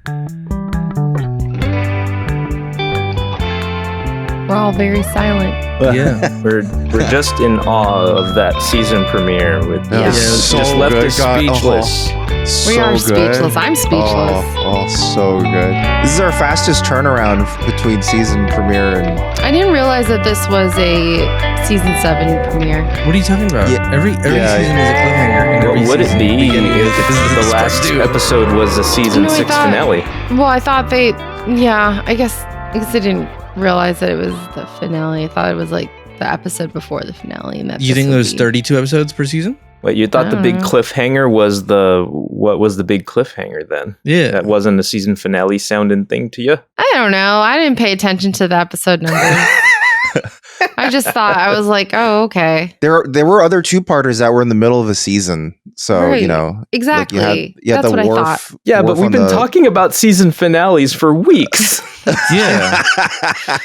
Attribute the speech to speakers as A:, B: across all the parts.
A: We're all very silent.
B: Yeah.
C: We're just in awe of that season premiere with
A: Yeah.
C: just left us speechless.
A: We are speechless. I'm speechless.
D: Oh, so good. This is our fastest turnaround between season premiere and...
A: I didn't realize that this was a season 7 premiere.
B: What are you talking about?
D: Yeah.
B: Every season is a cliffhanger. And
C: What
B: every
C: would it
B: season
C: be
B: beginning is
C: if the last episode was a season 6 finale?
A: Well, I thought I guess I didn't realize that it was the finale. I thought it was like the episode before the finale. And that
B: You think there's 32 episodes per season?
C: Wait, you thought the big cliffhanger was what was the big cliffhanger then?
B: Yeah.
C: That wasn't a season finale sounding thing to you?
A: I don't know. I didn't pay attention to the episode numbers. I just thought, I was like, oh, okay.
D: There were other two-parters that were in the middle of a season. So,
A: Right.
D: you know.
A: Exactly.
D: Like you had
A: That's
D: the
A: what I
D: Worf,
A: thought.
C: Yeah, but
D: Worf
C: we've
D: on
C: been
D: the-
C: talking about season finales for weeks.
B: Yeah.
A: I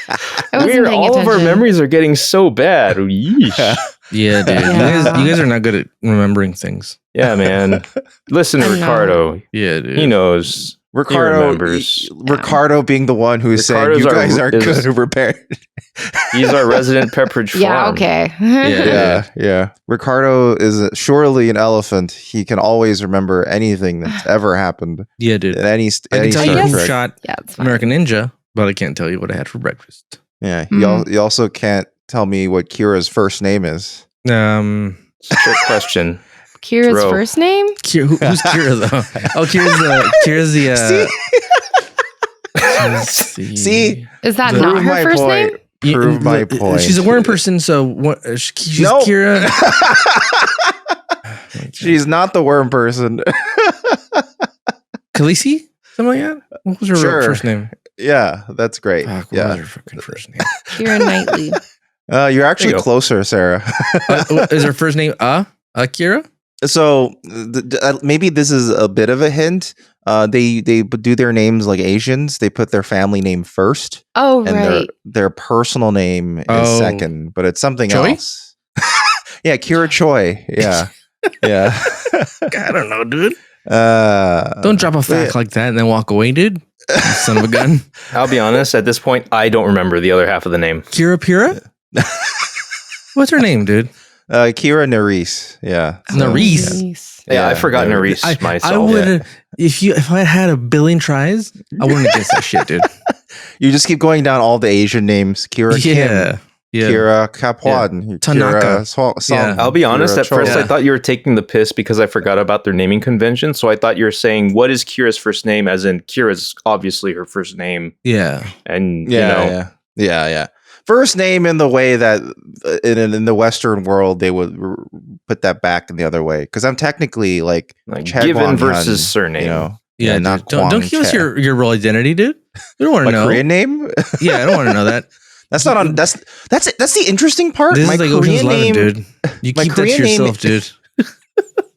A: wasn't paying
C: all of our
A: attention.
C: memories are getting so bad. Yeesh.
B: Yeah, dude.
A: Yeah.
B: You guys are not good at remembering things.
C: Yeah, man. Listen to
A: I know.
C: Ricardo.
B: Yeah, dude.
C: He knows.
D: Ricardo,
C: He remembers.
D: Ricardo being the one who said,
C: Ricardo's
D: you guys aren't
C: is-
D: good prepared.
C: He's our resident Pepperidge Farm.
A: Yeah, okay.
D: Yeah. Ricardo is surely an elephant. He can always remember anything that's ever happened.
B: Yeah, dude.
D: At any
B: I can tell
D: Star
B: you who
D: Trek.
B: shot
A: Yeah, it's fine.
B: American Ninja, but I can't tell you what I had for breakfast.
D: Yeah.
A: Mhm.
D: You also can't tell me what Kira's first name is.
C: It's a trick question.
A: Kira's
C: Bro.
A: first name?
B: Who's Kira though? Oh, Kira's the.
D: See?
A: Is that
D: Prove
A: not her
D: my
A: first
D: point.
A: name?
D: Prove my point.
B: She's a worm person, so what? She's
D: No.
B: Kira.
D: She's not the worm person.
B: Khaleesi? Something like that? What was her
D: Sure.
B: first name?
D: Yeah, that's great.
B: Fuck, what was
D: Yeah.
B: her fucking first name?
A: Kira Knightley.
D: You're actually
C: There you go.
D: closer, Sarah.
B: Is her first name Akira?
D: So maybe this is a bit of a hint. They do their names like Asians. They put their family name first,
A: Oh,
D: and
A: right.
D: their personal name is
B: Oh.
D: second, but it's something
B: Choi?
D: else. Yeah, Kira Choi. Yeah, yeah.
B: I don't know, dude.
D: Don't
B: Don't drop a fact like that and then walk away, dude. You son of a gun.
C: I'll be honest, at this point, I don't remember the other half of the name.
B: Kira Pira? What's her name, dude?
D: Kira Nerys. Yeah.
B: Nerys.
A: Nice.
C: Yeah, I forgot
D: Nerys.
C: Nerys myself.
B: I would if I had a billion tries, I wouldn't have guessed that shit, dude.
D: You just keep going down all the Asian names. Kira Kim.
B: Yeah.
D: Kira Kapwan.
B: Tanaka.
D: Kira Song.
B: Yeah.
C: I'll be honest,
D: Kira
C: at first
D: Choi.
C: I thought you were taking the piss because I forgot about their naming convention. So I thought you were saying, what is Kira's first name? As in, Kira's obviously her first name.
B: Yeah.
C: And,
D: Yeah. First name in the way that in the Western world they would put that back in the other way, because I'm technically like Chad
C: given
D: Wang
C: versus
D: Hyun,
C: surname.
D: You know,
B: Yeah,
D: not
B: dude. Don't
D: Kwang
B: give us
D: Che.
B: your real identity, dude. We don't want
D: My
B: to know.
D: Korean name.
B: Yeah, I don't want to know that.
D: That's not on. That's the interesting part.
B: This
D: My
B: is like Ocean's
D: Korean
B: 11,
D: name,
B: dude. You
D: my
B: keep that
D: Korean
B: to
D: name-
B: yourself, dude.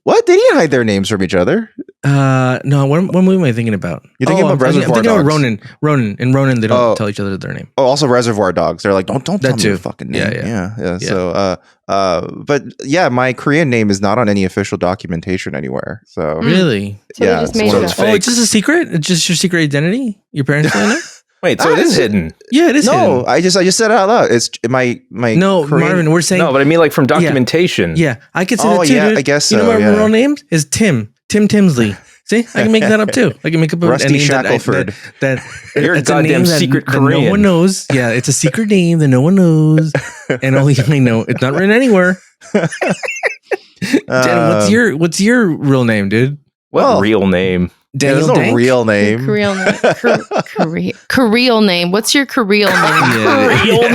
D: What? They didn't hide their names from each other.
B: No, what movie am I thinking about?
D: You're thinking about
B: I'm
D: Reservoir
B: thinking about
D: Dogs.
B: Ronan. In Ronan, they don't
D: Oh.
B: tell each other their name.
D: Oh, also Reservoir Dogs. They're like, don't tell
B: That
D: me
B: too.
D: your fucking name.
B: Yeah.
D: Yeah. So, but yeah, my Korean name is not on any official documentation anywhere. So
B: Really?
A: So
D: Yeah,
A: they just
D: it's
A: made
D: one of
A: it
D: those
A: up.
B: Oh, it's just a secret? It's just your secret identity? Your parents don't know?
C: Wait, so it is hidden.
B: Yeah, it is
D: no,
B: hidden.
D: I just said it out loud. It's my
B: No,
D: Korean-
B: Marvin, we're saying...
C: No, but I mean like from documentation.
B: Yeah, I could say
D: Oh,
B: that too,
D: yeah,
B: dude.
D: I guess
B: You know
D: so,
B: my
D: yeah.
B: real name is Tim Timsley. See, I can make that up too. I can make up a
D: Rusty
B: name
D: Shackelford.
B: that
C: You're a
B: it's
C: goddamn
B: name
C: secret
B: that no
C: Korean.
B: one knows. Yeah, it's a secret name that no one knows, and only I know. It's not written anywhere. Dan, what's your real name, dude?
C: What
D: Well,
C: real name?
D: There's
B: Daniel
D: no
B: Dank?
D: real name.
A: Korean name. Korean name. What's your Korean name?
B: Yeah.
A: Korean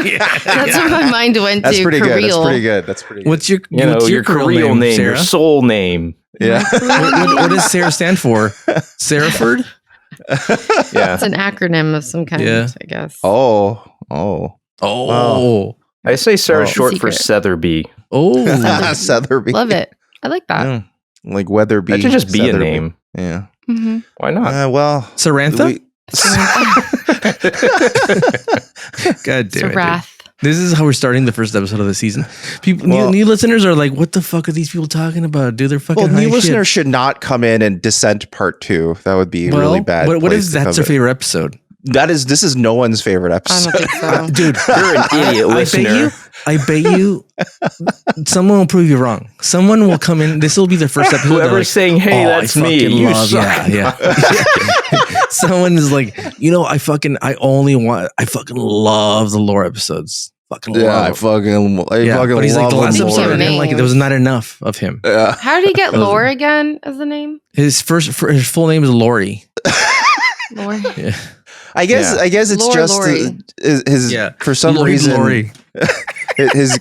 A: name. That's what my mind went
D: That's
A: to.
D: pretty good. That's
A: Koreal.
D: pretty good. That's pretty good.
B: What's your
C: You know,
B: what's
C: your real name,
B: Sarah?
C: your soul name.
D: Yeah.
B: What does Sarah stand for? Sarahford?
C: Yeah.
A: It's an acronym of some kind,
B: Yeah.
A: I guess.
D: Oh.
B: Oh,
C: I say Sarah's
D: Oh.
C: short for
A: Secret.
C: Setherby.
B: oh,
D: Southerby.
A: Love it. I like that.
D: Yeah. Like Weatherby.
C: That should just be a
D: Southerby.
C: name.
D: Yeah.
A: Mm-hmm.
C: Why not?
D: Well.
B: Sarantha.
D: we-
B: God damn it, dude.
A: Sarath.
B: This is how we're starting the first episode of the season. People, new listeners are like, "What the fuck are these people talking about? Dude, they're fucking."
D: Well,
B: high
D: new
B: shit.
D: listeners should not come in and Descent Part 2. That would be really bad.
B: What if that's their favorite episode?
D: This is no one's favorite
A: I
D: episode.
A: don't think so.
B: Dude,
C: You're an idiot listener.
B: I bet you someone will prove you wrong. Someone will come in. This will be their first episode.
C: Whoever's saying, "Hey, that's me," you suck.
B: Yeah. Someone is like, I fucking love the lore episodes. Fucking love.
D: I fucking
B: but he's like, the last episode I didn't like it. There was not enough of him.
A: How did he get Lore again as the name?
B: His full name is Lori.
A: Lore.
B: Yeah.
D: I guess it's
A: Lore
D: just
A: Lori.
D: his for some
B: Lori,
D: reason
B: Lori.
D: his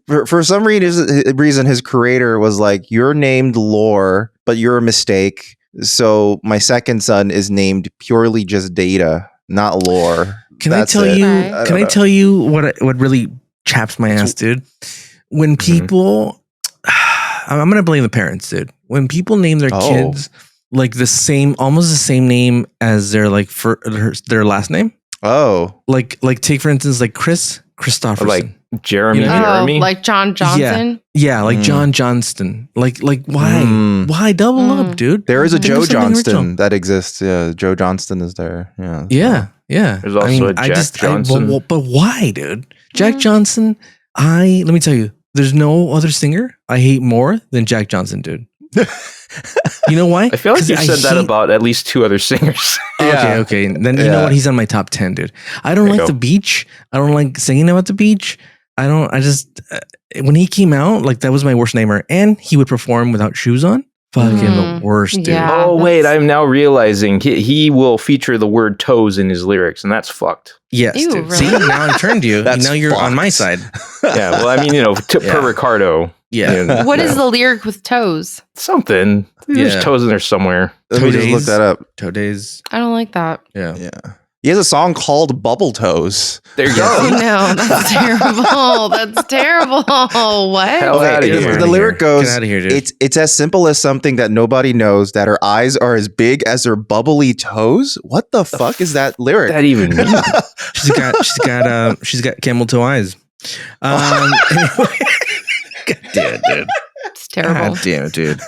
D: for some reason his creator was like, you're named Lore, but you're a mistake. So my second son is named purely just Data, not Lore.
B: Can
D: That's
B: I tell
D: it.
B: you?
A: Right.
B: Can I tell you what really chaps my ass, dude? When people, I'm gonna blame the parents, dude. When people name their kids like almost the same name as their their last name.
D: Oh,
B: like take for instance like Christopherson,
C: Like Jeremy.
A: Like John Johnson.
B: Yeah, like John Johnston. Like why? Why double up, dude?
D: there is a
B: Think
D: Joe
B: of something
D: Johnston
B: original.
D: that exists. Yeah, Joe Johnston is there. Yeah.
B: Yeah.
C: There's also a Jack Johnson.
B: But why, dude? Jack Johnson. Let me tell you, there's no other singer I hate more than Jack Johnson, dude. You know why?
C: I feel like you said that about at least 2 other singers.
B: Okay. Then you know what? He's on my top 10, dude. I don't like the beach. I don't like singing about the beach. When he came out, like that was my worst nightmare. And he would perform without shoes on. Fucking the worst, dude.
A: Yeah.
C: Oh, wait, I'm now realizing he will feature the word toes in his lyrics, and that's fucked.
B: Yes,
A: Ew,
B: dude.
A: really?
B: See, now I turned you. Now you're on my side.
C: Yeah, well, I mean, per Ricardo.
B: Yeah.
A: What is the lyric with toes?
C: Something. There's
B: Yeah.
C: toes in there somewhere.
D: Let me just look that up.
B: Toe days.
A: I don't like that.
B: Yeah.
D: He has a song called Bubble Toes.
C: There you
A: Oh
C: go.
A: no, that's terrible. That's terrible. What?
C: Hell outta here.
D: The lyric goes,
B: Get out of here, dude.
D: it's as simple as something that nobody knows, that her eyes are as big as her bubbly toes. What the fuck is that lyric?
C: That even mean?
B: she's got camel toe eyes. Anyway. God damn it, dude.
A: It's terrible.
B: God damn it, dude.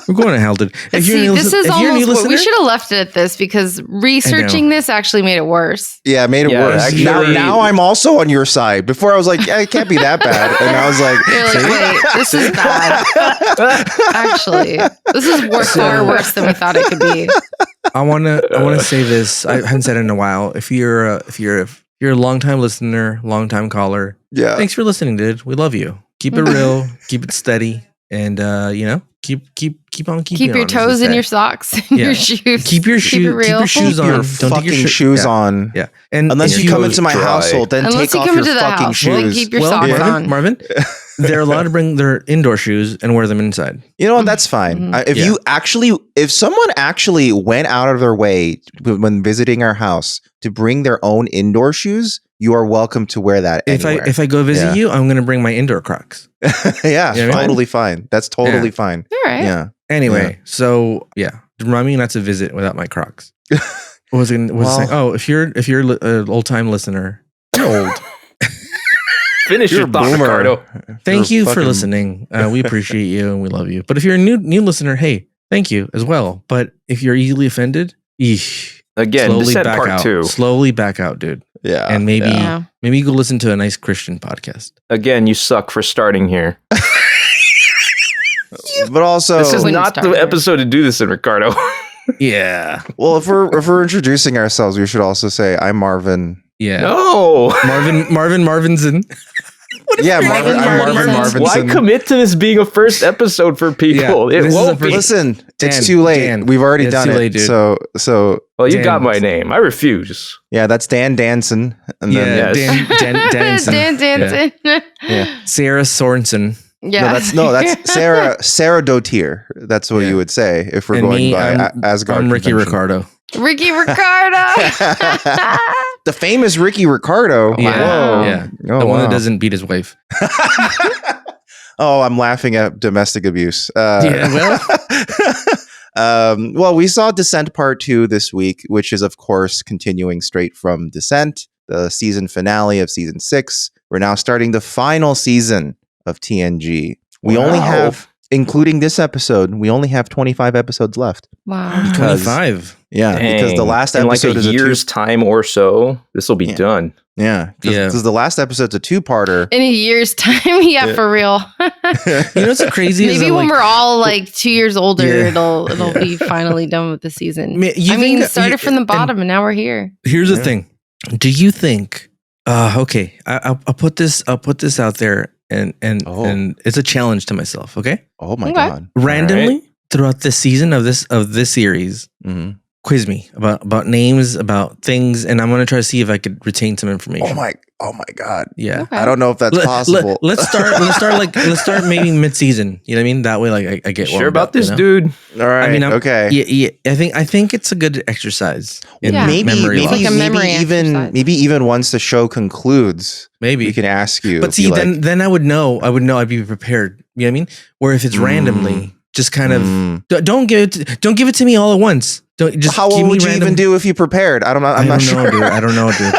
B: We're going to hell, dude. If
A: See,
B: you're
A: this is almost what we
B: listener,
A: should have left it at this because researching this actually made it worse.
D: Yeah, it made it
C: Yeah,
D: worse.
C: actually-
D: now I'm also on your side. Before I was like, yeah, it can't be that bad. And I was like,
A: You're like, wait, this is bad. Actually, this is far worse than we thought it could be.
B: I want to say this. I haven't said it in a while. If you're a longtime listener, longtime caller,
D: yeah.
B: thanks for listening, dude. We love you. Keep it real, keep it steady, and keep on keeping
A: Keep your
B: on,
A: toes in your socks and your shoes.
B: Keep your
A: it real.
B: shoes on.
D: Your
B: Don't take
D: fucking
B: your
D: shoes on.
B: Yeah, and
D: Unless
B: if
D: you come into my
C: dry.
D: household, then
A: Unless
D: take
A: you
D: off
A: come
D: your
A: into the
D: fucking
A: house, then
D: shoes.
A: keep your socks on.
B: Marvin, they're allowed to bring their indoor shoes and wear them inside.
D: You know what? That's fine.
A: Mm-hmm.
D: If someone actually went out of their way when visiting our house to bring their own indoor shoes, you are welcome to wear that anywhere.
B: If I go visit you, I'm going to bring my indoor Crocs.
D: Yeah,
B: You know what I mean?
D: totally fine. That's totally fine.
A: All right.
D: Yeah.
B: Anyway, so remind me not to visit without my Crocs. What was it saying? Oh, if you're an old time listener, you're old.
C: Finish
D: You're
C: your
D: a
C: thought,
D: boomer.
C: Ricardo.
B: Thank you for
D: fucking-
B: listening. We appreciate you and we love you. But if you're a new listener, hey, thank you as well. But if you're easily offended,
C: Again, Descent
B: back
C: Part
B: out.
C: 2.
B: Slowly back out, dude.
D: Yeah.
B: And maybe
A: Yeah.
B: maybe go listen to a nice Christian podcast.
C: Again, you suck for starting here.
D: But also,
C: This is
A: Wouldn't
C: not
A: start
C: the
A: here.
C: episode to do this in, Ricardo.
B: Yeah.
D: well, if we're introducing ourselves, we should also say, I'm Marvin.
B: Yeah.
C: No.
B: Marvinson.
D: Yeah, Marvin. I'm Marvin
A: Marvinson?
C: Why
D: Marvinson.
C: commit to this being a first episode for people?
B: Yeah,
C: It
B: this is
C: won't
B: the
C: be.
B: first-
D: Listen,
B: Dan,
D: it's too late.
B: Dan.
D: We've already
B: It's
D: done
B: too
D: it.
B: late, dude.
D: So
C: Well, you
B: Dan.
C: got my name. I refuse.
D: yeah, that's Dan Danson. And
B: Yeah,
D: then
C: Yes.
B: Dan Danson.
A: Dan dancing.
D: yeah.
B: Sarah Sorensen.
A: Yeah.
D: No, that's Sarah Dotier. That's what you would say if we're
B: And
D: going
B: me,
D: by Asgard.
B: I'm Ricky
D: convention.
B: Ricardo.
A: Ricky Ricardo.
D: The famous Ricky Ricardo.
B: Yeah.
D: Whoa.
B: Yeah.
D: Oh,
B: The one that
D: wow.
B: doesn't beat his wife.
D: Oh, I'm laughing at domestic abuse.
B: Yeah,
D: well, we saw Descent Part 2 this week, which is, of course, continuing straight from Descent. the season finale of season 6. We're now starting the final season of TNG. We only have, including this episode, we only have 25 episodes left.
A: Wow.
B: 25.
D: Yeah,
C: Dang.
D: because the last
C: in
D: episode
C: like
D: is
C: a year's time or so, this will be done.
D: Yeah, because the last episode's a 2-parter.
A: In a year's time, for real.
B: You know what's so crazy?
A: Maybe when we're all like 2 years older, it'll be finally done with the season. Started from the bottom and now we're here.
B: Here's the thing. Do you think? Okay, I'll put this out there, and it's a challenge to myself. Okay.
D: Oh my god!
B: Randomly throughout this season of this series, quiz me about names, about things, and I'm gonna try to see if I could retain some information.
D: Oh my god!
B: Yeah,
A: okay.
D: I don't know if that's possible.
B: Let's start maybe mid-season. You know what I mean? That way, like I get
C: sure about this, dude.
D: All right. Okay.
B: Yeah. I think it's a good exercise.
D: Maybe
A: exercise.
D: even once the show concludes,
B: maybe
D: we can ask you.
B: But see, then I would know. I'd be prepared. You know what I mean? Where if it's randomly, just kind of don't give it to me all at once. Don't just.
D: How would you even do if you prepared? I'm not sure.
B: Dude. I don't know, dude.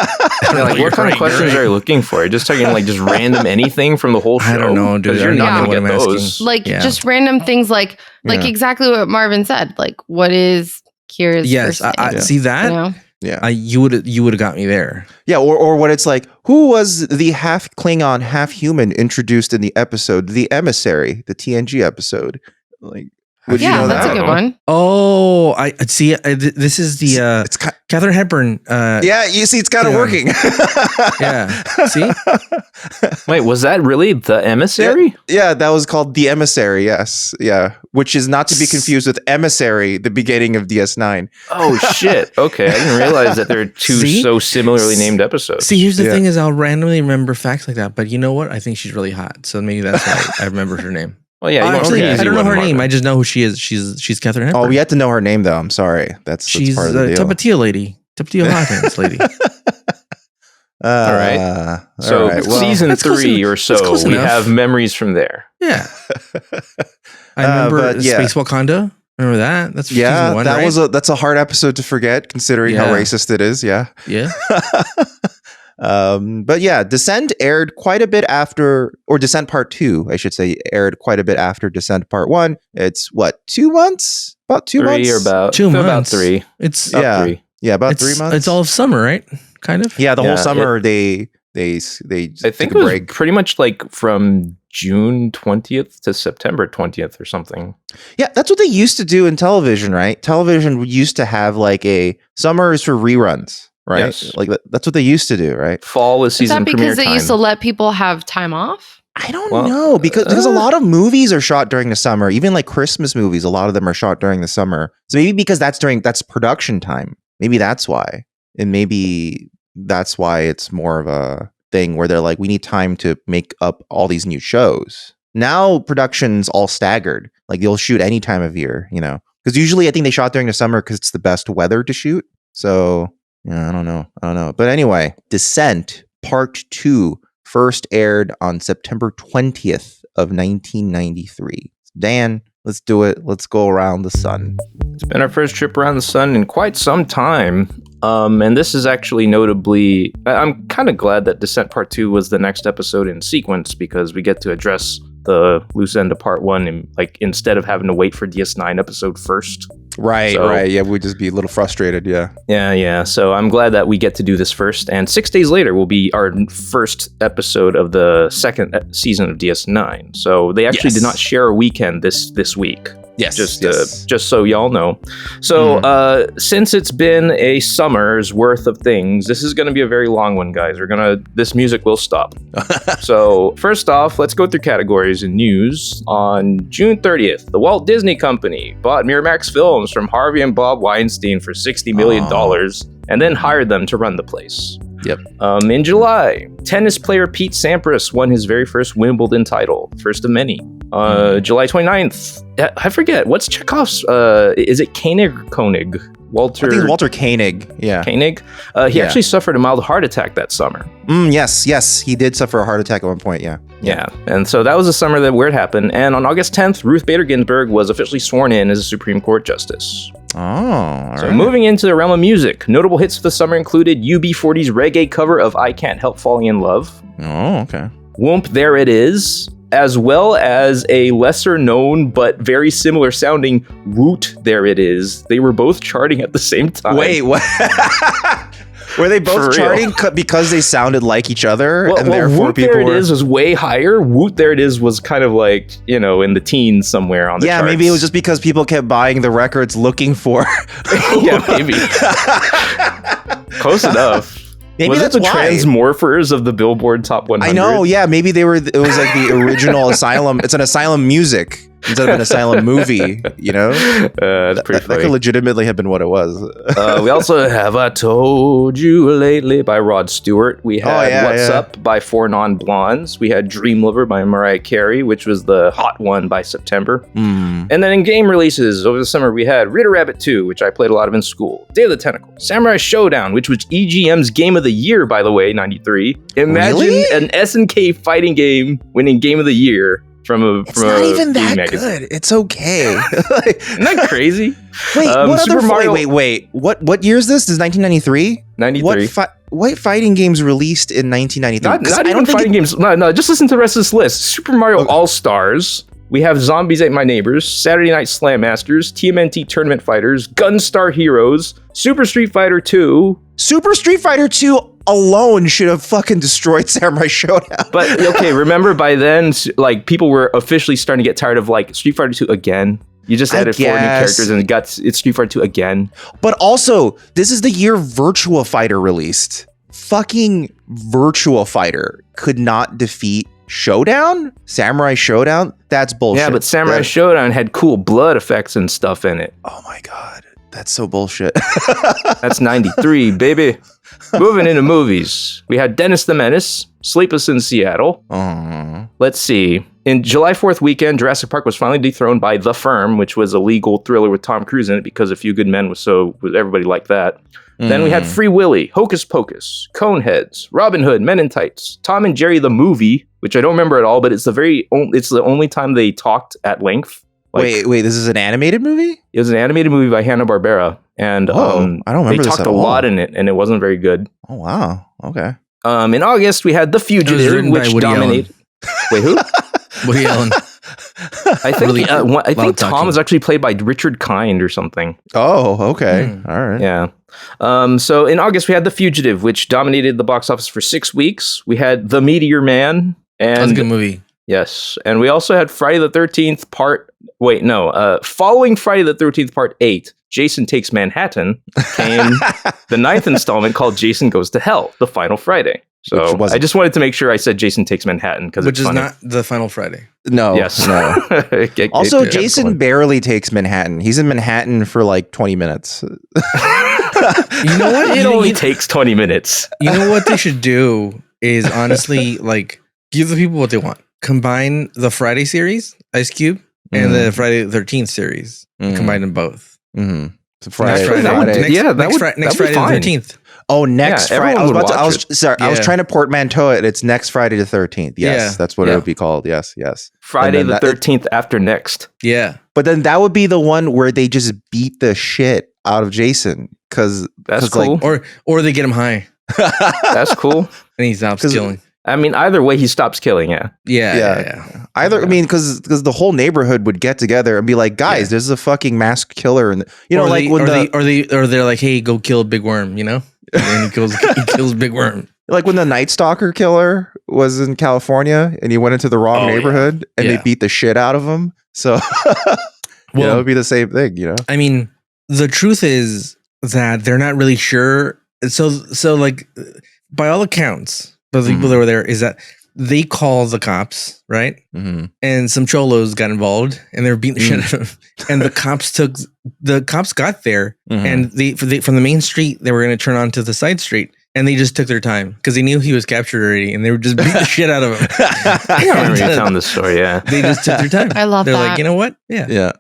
C: What kind of questions are you looking for? You're just talking like just random anything from the whole show?
B: I don't know, dude.
C: You're not
B: what
C: gonna
B: I'm
C: get those.
B: asking.
A: Just random things like exactly what Marvin said. Like, what is Kira's first name?
B: I see that.
A: You know?
D: Yeah,
B: you would have got me there.
D: Yeah, or what it's like. Who was the half Klingon, half human introduced in the episode, The Emissary, the TNG episode? Like, would you know
A: that's
D: that?
A: a good one.
B: Oh, I see. This is the
D: it's
B: Katharine Hepburn.
D: Yeah, you see, it's kind of working.
B: Yeah. See.
C: Wait, was that really The Emissary?
D: Yeah, that was called The Emissary. Yes, yeah, which is not to be confused with Emissary, the beginning of DS9.
C: Oh shit! Okay, I didn't realize that there are two so similarly named episodes.
B: See, here's the thing: is I'll randomly remember facts like that, but you know what? I think she's really hot, so maybe that's why I remember her name.
C: Well, yeah,
B: actually, I don't know her name. I just know who she is. She's Katharine Hepburn.
D: Oh, we had to know her name though. I'm sorry. She's part of the deal.
B: Tapatio lady. Tapatio Hawkins lady.
C: All right. So season 3 or so, we have memories from there.
B: Yeah. I remember Space Wakanda. Remember that? That's season 1, right?
D: That's a hard episode to forget, considering how racist it is. Yeah.
B: Yeah.
D: But yeah, Descent aired quite a bit after, or Descent Part 2, I should say, aired quite a bit after Descent Part 1. It's what, 2 months? About 2 months?
C: 3 or about
B: 2 months.
C: About 3.
B: It's
C: about 3.
D: Yeah, about 3 months.
B: It's all of summer, right? Kind of.
D: Yeah, the whole summer they
C: I think
D: took a break.
C: Pretty much like from June 20th to September 20th or something.
D: Yeah, that's what they used to do in television, right? Television used to have like a summer is for reruns. Right?
C: Yes.
D: Like that's what they used to do, right?
C: Fall is season premiere time.
A: Is that because they used to let people have time off?
D: I don't know, because a lot of movies are shot during the summer. Even like Christmas movies, a lot of them are shot during the summer. So maybe because that's production time. Maybe that's why. And maybe that's why it's more of a thing where they're like, we need time to make up all these new shows. Now production's all staggered. Like you'll shoot any time of year, you know. Because usually I think they shot during the summer because it's the best weather to shoot. So yeah, I don't know. But anyway, Descent Part 2 first aired on September 20th of 1993. Dan, let's do it. Let's go around the sun.
C: It's been our first trip around the sun in quite some time. And this is actually notably, I'm kind of glad that Descent Part 2 was the next episode in sequence because we get to address the loose end of Part 1 and like instead of having to wait for DS9 episode first.
D: Right. Yeah, we'd just be a little frustrated.
C: Yeah. So I'm glad that we get to do this first. And 6 days later will be our first episode of the second season of DS9. So they actually did not share a weekend this week.
D: Yes.
C: Just so y'all know. So since it's been a summer's worth of things, this is going to be a very long one, guys. This music will stop. So first off, let's go through categories and news. On June 30th, the Walt Disney Company bought Miramax Films from Harvey and Bob Weinstein for $60 million and then hired them to run the place.
D: Yep.
C: In July, tennis player Pete Sampras won his very first Wimbledon title, first of many. July 29th, I forget, what's Chekhov's, is it Koenig or Koenig?
D: I think it's Walter Koenig, yeah.
C: Koenig? He actually suffered a mild heart attack that summer.
D: Yes, he did suffer a heart attack at one point, yeah.
C: Yeah, and so that was the summer where it happened. And on August 10th, Ruth Bader Ginsburg was officially sworn in as a Supreme Court Justice.
D: all
C: So
D: right.
C: moving into the realm of music, notable hits of the summer included UB40's reggae cover of I Can't Help Falling in Love.
D: Oh, okay.
C: Whoomp, There It Is, as well as a lesser known but very similar sounding Woot, There It Is. They were both charting at the same time.
D: Wait, what? Were they
C: For
D: both
C: real.
D: charting because they sounded like each other,
C: Well,
D: and therefore
C: Woot,
D: people
C: There
D: were?
C: It Is was way higher. Woot, There It Is was kind of like, in the teens somewhere on the
D: Yeah,
C: charts.
D: maybe it was just because people kept buying the records looking for.
C: Yeah, maybe. Close enough.
D: Maybe
C: was
D: that's
C: it the
D: why.
C: Transmorphers of the Billboard Top 100?
D: I know. Yeah, maybe they were. It was like the original Asylum. It's an Asylum music instead of an Asylum movie. You know,
C: That's pretty
D: that
C: funny.
D: could legitimately have been what it was.
C: We also have I Told You Lately by Rod Stewart. We had What's Up by Four Non-Blondes. We had Dream Lover by Mariah Carey, which was the hot one by September. And then in game releases over the summer, we had Reader Rabbit 2, which I played a lot of in school. Day of the Tentacle. Samurai Showdown, which was EGM's Game of the Year, by the way, 93. Imagine
D: Really?
C: an SNK fighting game winning Game of the Year
D: It's not even that
C: magazine.
D: good. It's okay.
C: Isn't that crazy?
D: Wait, what
C: Super
D: other?
C: Mario-
D: Wait. What year is this? This is 1993.
C: 93.
D: What fighting games released in 1993?
C: Not
D: 'Cause I
C: even
D: don't think
C: fighting games. No, just listen to the rest of this list. Super Mario All-Stars. We have Zombies Ate My Neighbors, Saturday Night Slam Masters, TMNT Tournament Fighters, Gunstar Heroes, Super Street Fighter 2.
D: Super Street Fighter 2 alone should have fucking destroyed Samurai Showdown.
C: But okay, remember by then, like people were officially starting to get tired of like Street Fighter 2 again. You just
D: I
C: added 4 new
D: guess.
C: characters and it's Street Fighter 2 again.
D: But also, this is the year Virtua Fighter released. Fucking Virtua Fighter could not defeat Showdown? Samurai Showdown? That's bullshit.
C: Yeah, but Samurai
D: That-
C: Showdown had cool blood effects and stuff in it.
D: Oh my god. That's so bullshit.
C: That's 93, baby. Moving into movies. We had Dennis the Menace, Sleepless in Seattle.
D: Aw.
C: Let's see. In July 4th weekend, Jurassic Park was finally dethroned by The Firm, which was a legal thriller with Tom Cruise in it because A Few Good Men everybody liked that. Then we had Free Willy, Hocus Pocus, Coneheads, Robin Hood, Men in Tights, Tom and Jerry the movie, which I don't remember at all, but it's the only time they talked at length. Like,
D: Wait, this is an animated movie?
C: it was an animated movie by Hanna-Barbera, and
D: Oh, I don't remember
C: they
D: this
C: talked
D: at
C: a
D: all.
C: lot in it, and it wasn't very good.
D: Oh wow. Okay.
C: In August, we had The Fugitive,
B: written by
C: which
B: Woody Allen.
C: dominated. Wait, who?
B: Woody Allen.
C: I think
B: Really
C: I
B: loud
C: think Tom
B: talking.
C: was actually played by Richard Kind or something.
D: Oh, okay. All right.
C: Yeah. So in August, we had The Fugitive, which dominated the box office for 6 weeks. We had The Meteor Man.
B: That was a good
C: And
B: movie.
C: yes. And we also had Friday the 13th following Friday the 13th part 8, Jason Takes Manhattan, came the 9th installment called Jason Goes to Hell, the final Friday.
D: Which
C: So
D: wasn't-
C: I just wanted to make sure I said Jason Takes Manhattan because
B: Which
C: it's
B: is
C: funny.
B: not the final Friday.
D: No.
C: Yes.
D: No.
C: It
D: Also,
C: kept
D: Jason
C: going.
D: barely takes Manhattan. He's in Manhattan for like 20 minutes.
B: You know what?
C: It only takes 20 minutes.
B: You know what they should do is honestly like give the people what they want. Combine the Friday series, Ice Cube, and the Friday the 13th series. Combine them both.
D: Mm-hmm. So Friday.
B: Next Friday.
C: That would-
D: Friday.
C: yeah, that
B: next
C: would-
B: Friday,
C: that'd be
B: Friday
C: fine.
B: the 13th.
D: Oh, next
C: Yeah,
D: Friday. I
C: everyone
D: was
C: would watch it.
D: sorry. I was
B: Yeah.
D: trying to portmanteau it. It's next Friday the 13th. Yes,
B: Yeah.
D: that's what it
B: Yeah.
D: would be called. Yes.
C: Friday
D: And
C: the
D: then
C: 13th after next.
B: Yeah.
D: But then that would be the one where they just beat the shit out of Jason because
C: That's cool.
B: Or they get him high
C: That's cool.
B: and he stops
D: 'Cause-
B: killing.
C: I mean, either way, he stops killing. Yeah.
B: Yeah.
D: Either I mean, because the whole neighborhood would get together and be like, guys,
B: Yeah.
D: there's a fucking masked killer, and you know,
B: Or
D: like
B: they,
D: when
B: or they're like, hey, go kill Big Worm, you know? And he kills Big Worm.
D: like when the Night Stalker killer was in California and he went into the wrong
B: Oh, yeah.
D: neighborhood and they
B: Yeah.
D: beat the shit out of him. So
B: Well,
D: it would be the same thing, you know.
B: I mean, the truth is that they're not really sure. So like, by all accounts, the people that were there is that they called the cops, right?
D: Mm-hmm.
B: And some cholos got involved, and they were beating the shit out of him. And the cops got there, and from the main street they were going to turn onto the side street, and they just took their time because they knew he was captured already, and they were just beating the shit out of him.
C: I remember you telling this story. Yeah.
B: They just took their time.
A: I love
B: They're
A: that.
B: like, you know what? Yeah.
D: Yeah.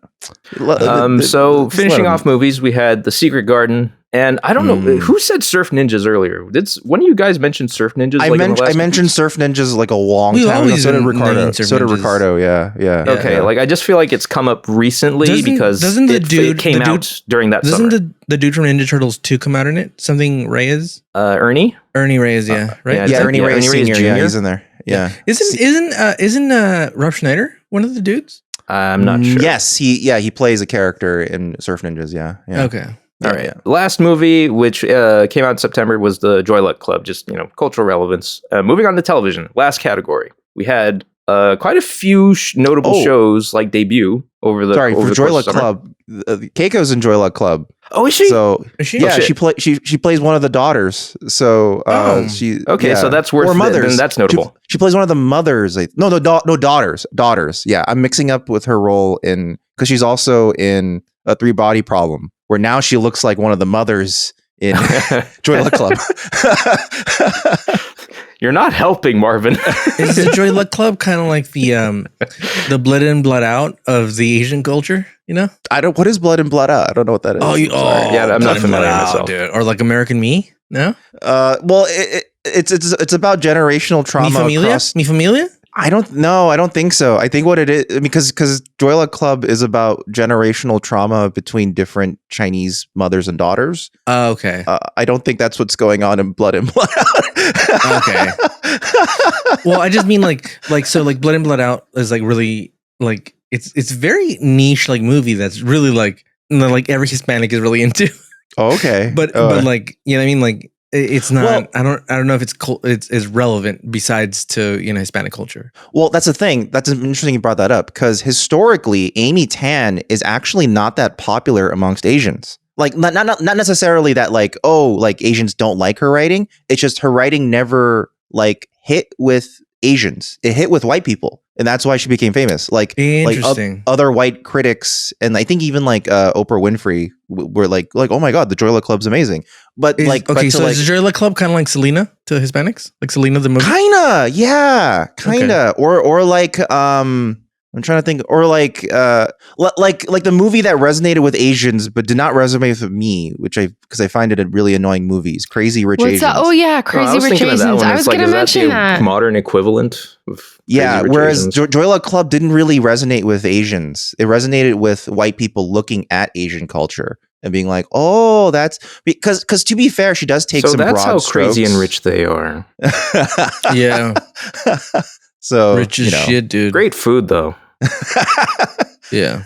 C: So finishing off movies, we had The Secret Garden And I don't know who said Surf Ninjas earlier. Did one of you guys mention Surf Ninjas?
D: I mentioned Surf Ninjas like a long time ago. So did Ricardo. Yeah.
C: Okay, like I just feel like it's come up recently because it came out during that summer.
B: Doesn't the dude from Ninja Turtles 2 come out in it? Something Reyes?
C: Ernie?
B: Ernie Reyes, right?
D: Ernie Reyes Sr. Yeah, he's in there. Yeah.
B: Isn't Rob Schneider one of the dudes?
C: I'm not sure.
D: Yes, he plays a character in Surf Ninjas. Yeah.
B: Okay.
C: All right. The last movie, which came out in September, was the Joy Luck Club. Just, cultural relevance. Moving on to television. Last category. We had quite a few notable shows like debut over the.
D: Sorry,
C: over
D: for
C: the
D: Joy
C: course
D: Luck
C: of summer.
D: Club. Keiko's in Joy Luck Club.
C: Oh, is she?
D: So
B: Is she?
D: yeah, she plays one of the daughters. So she.
C: Okay,
D: yeah.
C: so that's worth.
D: Or mothers.
C: Then that's notable.
D: She plays one of the mothers. No, daughters. Daughters. Yeah, I'm mixing up with her role because she's also in A 3 Body Problem, where now she looks like one of the mothers in Joy Luck Club.
C: You're not helping, Marvin.
B: Is the Joy Luck Club kind of like the blood in, blood out of the Asian culture?
D: What is blood in, blood out? I don't know what that is.
C: Yeah, I'm not familiar myself.
B: Dude. Or like American Me? No.
D: Well, it's about generational trauma.
B: Mi Familia?
D: I don't know. I don't think so. I think what it is, because Joy Luck Club is about generational trauma between different Chinese mothers and daughters.
B: Oh, okay.
D: I don't think that's what's going on in Blood in, Blood Out.
B: Okay. Well, I just mean like Blood in, Blood Out is like really like it's very niche like movie that's really like every Hispanic is really into.
D: Oh, okay.
B: But like, you know what I mean? Like it's not. Well, I don't know if it's relevant besides to Hispanic culture.
D: Well, that's the thing. That's interesting you brought that up because historically, Amy Tan is actually not that popular amongst Asians. Like not necessarily that like Asians don't like her writing. It's just her writing never like hit with Asians. It hit with white people, and that's why she became famous. Like other white critics, and I think even like Oprah Winfrey were like oh my god, the Joy Luck Club's amazing. But is the
B: Joy Luck Club kind of like Selena to Hispanics, like Selena the movie?
D: Kinda, yeah, kinda, okay. or like I'm trying to think, or like the movie that resonated with Asians but did not resonate with me, because I find it a really annoying movie. Crazy Rich Asians.
A: Crazy Rich Asians. I was going to mention that.
C: Modern equivalent of
D: whereas Joy Luck Club didn't really resonate with Asians. It resonated with white people looking at Asian culture and being like, oh, that's because to be fair, she does take some broad strokes. So that's how
C: crazy and rich they are.
B: Yeah.
D: So
B: rich as shit, dude.
C: Great food though.
B: Yeah.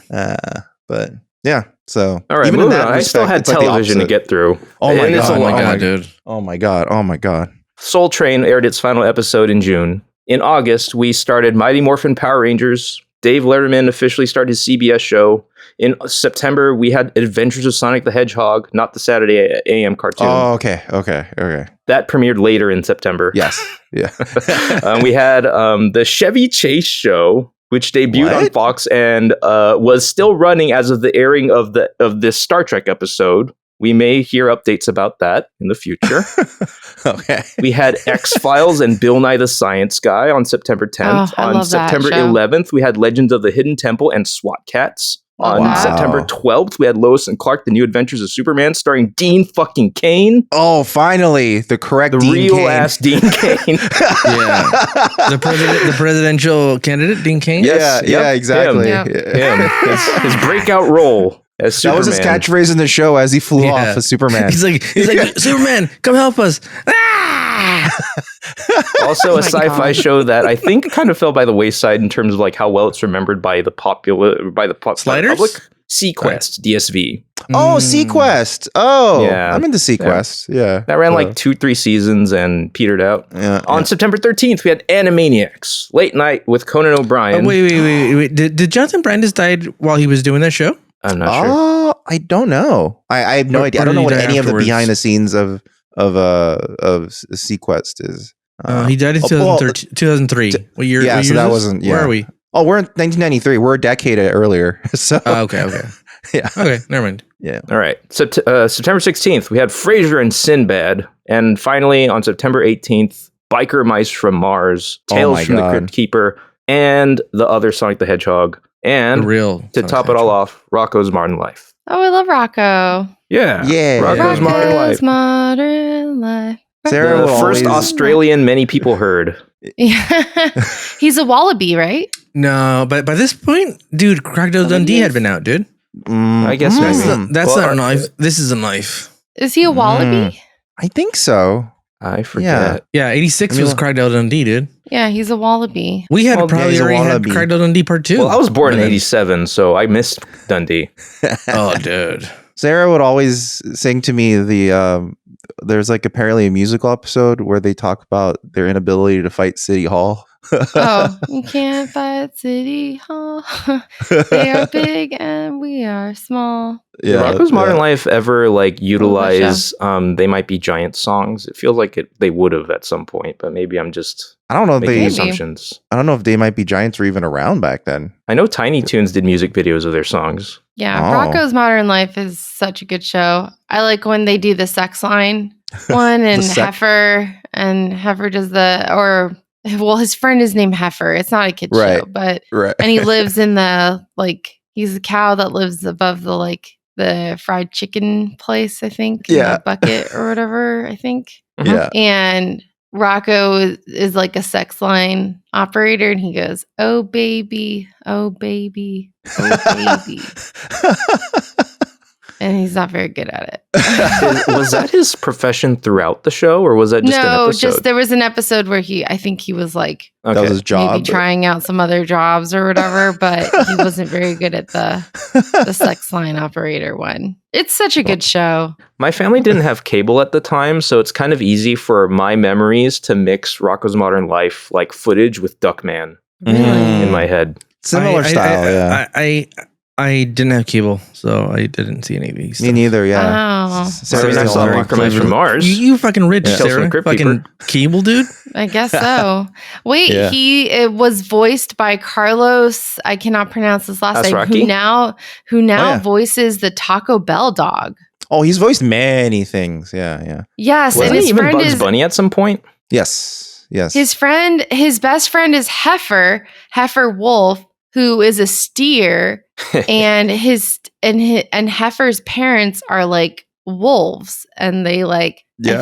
D: But yeah. So
C: all right, moving on. I still had television to get through.
D: Oh my god,
B: dude.
D: Oh my god.
C: Soul Train aired its final episode in June. In August, we started Mighty Morphin Power Rangers. Dave Letterman officially started his CBS show. In September, we had Adventures of Sonic the Hedgehog, not the Saturday AM cartoon.
D: Oh, okay.
C: That premiered later in September.
D: Yes. Yeah.
C: We had the Chevy Chase show, which debuted on Fox and was still running as of the airing of this Star Trek episode. We may hear updates about that in the future.
D: Okay.
C: We had X-Files and Bill Nye the Science Guy on September 10th. On September 11th, we had Legends of the Hidden Temple and SWAT Cats. On September 12th, we had Lois and Clark, The New Adventures of Superman, starring Dean fucking Cain.
D: Oh, finally, the
C: real ass Dean Cain.
B: Yeah, the presidential candidate, Dean Cain.
D: Yes, yeah, exactly.
C: Him. His breakout role as Superman.
D: That was his catchphrase in the show as he flew off as Superman.
B: He's like, Superman, come help us.
C: Also a sci-fi show that I think kind of fell by the wayside in terms of like how well it's remembered by the public. Sequest, DSV.
D: Oh, Sequest. Oh, yeah. I'm into Sequest. Yeah.
C: That ran like 2-3 seasons and petered out. Yeah. On September 13th, we had Animaniacs, Late Night with Conan O'Brien.
B: Wait. Did Jonathan Brandis died while he was doing that show?
C: I'm not sure.
D: I don't know. I have no idea. I don't know what any of the behind the scenes of Sequest is.
B: He died in 2003. What year?
D: Yeah, so that wasn't. Yeah.
B: Where are we?
D: Oh, we're in 1993. We're a decade earlier. So
B: okay.
D: Yeah.
B: Okay, never mind.
D: Yeah.
C: All right. September 16th, we had Frasier and Sinbad, and finally on September 18th, Biker Mice from Mars, Tales from the Crypt Keeper, and the other Sonic the Hedgehog, and
B: the real
C: to top it all off, Rocko's Modern Life.
A: Oh, I love Rocco.
C: Yeah.
D: Yeah.
C: Rocco's Modern Life.
A: Modern Life.
D: Sarah
C: The
D: will
C: first
D: always-
C: Australian many people heard.
A: Yeah. He's a wallaby, right?
B: No, but by this point, dude, Crocodile
A: Oh,
B: Dundee
A: he
B: had
A: is?
B: been out, dude.
C: I guess
B: That's,
C: maybe.
B: that's
C: Well,
B: not a knife. This is a knife.
A: Is he a wallaby?
D: I think so.
C: I forget.
B: Yeah, 86
D: I mean,
B: was Crocodile Dundee, dude.
A: Yeah, he's a wallaby.
B: We had
C: Well,
B: probably
D: he's a
B: already had
D: wallaby.
B: Crocodile Dundee part 2.
C: Well, I was born in
B: But then-
C: '87, so I missed Dundee.
B: Oh, dude.
D: Sarah would always sing to me there's like apparently a musical episode where they talk about their inability to fight City Hall.
A: Oh, you can't fight City Hall. They are big and we are small.
C: Did Rocco's Modern Life ever like utilize They Might Be Giant songs? It feels like they would have at some point, but maybe I'm just
D: I don't know if
C: making
A: Maybe.
C: assumptions.
D: I don't know if They Might Be Giants were even around back then.
C: I know Tiny Toons did music videos of their songs.
A: Yeah,
D: Oh.
A: Rocco's Modern Life is such a good show. I like when they do the sex line one and Heifer does his friend is named Heifer. It's not a kid
D: Right.
A: show, but
D: Right.
A: and he lives in he's a cow that lives above the fried chicken place, I think. in
D: Yeah.
A: the bucket or whatever, I think.
D: Yeah.
A: And Rocco is like a sex line operator, and he goes, "Oh baby, oh baby, oh baby," and he's not very good at it.
C: Was that his profession throughout the show, or was that just an
A: No,
C: episode?
A: just there was an episode where I think he was like
D: That was his job.
A: maybe trying out some other jobs or whatever, but he wasn't very good at the sex line operator one. It's such a good show.
C: My family didn't have cable at the time, so it's kind of easy for my memories to mix Rocco's Modern Life like footage with Duckman
A: Really?
C: in my head.
D: Similar style, yeah.
B: I didn't have cable, so I didn't see any of these.
D: Me neither, yeah.
A: Oh,
D: Sarah's
C: I
D: the
C: saw
D: only-
C: Walker Man from Mars.
B: You fucking rich,
C: Yeah. Tales from
B: Sarah.
C: the Crypt
B: Fucking cable, dude.
A: I guess so. Wait,
D: Yeah.
A: it was voiced by Carlos. I cannot pronounce his last name.
C: Asraki?
A: Who now
D: yeah.
A: voices the Taco Bell dog.
D: Oh, he's voiced many things. Yeah, yeah.
A: Yes,
C: Wasn't
A: and
C: he
A: his
C: even
A: friend
C: Bugs
A: is
C: Bunny at some point?
D: Yes. Yes.
A: his best friend is Heifer Wolf, who is a steer, and Heifer's parents are like wolves, and they I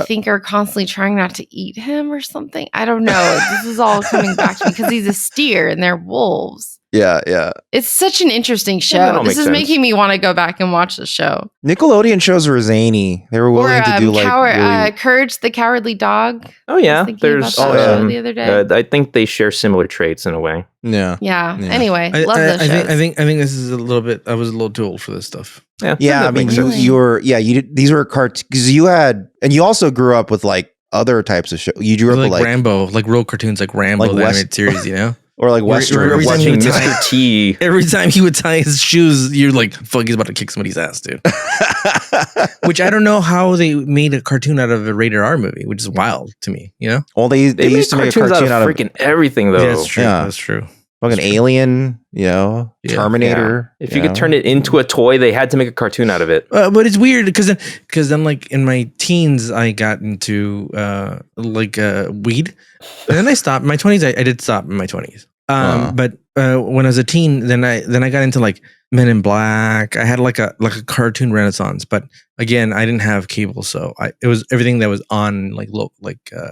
A: think are constantly trying not to eat him or something. I don't know. This is all coming back to me because he's a steer and they're wolves.
D: Yeah, yeah.
A: It's such an interesting
C: Yeah, that
A: show.
C: all
A: This
C: makes
A: is
C: sense.
A: making me want to go back and watch the show.
D: Nickelodeon shows were zany. They were willing to do really...
A: Courage the Cowardly Dog.
C: Oh yeah,
A: thinking
C: there's.
A: about that
D: show
A: the other day.
C: I think they share similar traits in a way.
D: Yeah.
A: Yeah.
D: Yeah.
A: Anyway,
B: I
A: love those shows.
B: think this is a little bit. I was a little too old for this stuff.
D: Yeah,
C: that
D: I mean,
C: makes
A: sense.
C: sense.
D: you were... Yeah, you did... These were cartoons... Because you had... And you also grew up with, like, other types of shows. You grew up with,
B: Like
D: like...
B: Rambo, like real cartoons, like Rambo,
D: Like
B: the
D: West-
B: animated series. You know,
D: Or, like,
B: Where-
D: Western.
B: where every time
C: Watching
B: you tie-
C: Mr. T.
B: every time he would tie his shoes, you're like, "Fuck, he's about to kick somebody's ass, dude." Which I don't know how they made a cartoon out of a rated R movie, which is wild to me. You know,
D: Well, they used to make a
C: cartoons
D: cartoon out of
C: freaking everything, though.
B: yeah, that's true.
D: Yeah.
B: That's true.
D: fucking Alien, you know,
B: Yeah.
D: Terminator.
C: If you could turn it into a toy, they had to make a cartoon out of it.
B: But it's weird because then like in my teens I got into weed, and then I stopped. In my 20s I did stop in my 20s. But when I was a teen, then I got into like Men in Black. I had like a cartoon renaissance. But again, I didn't have cable, so it was everything that was on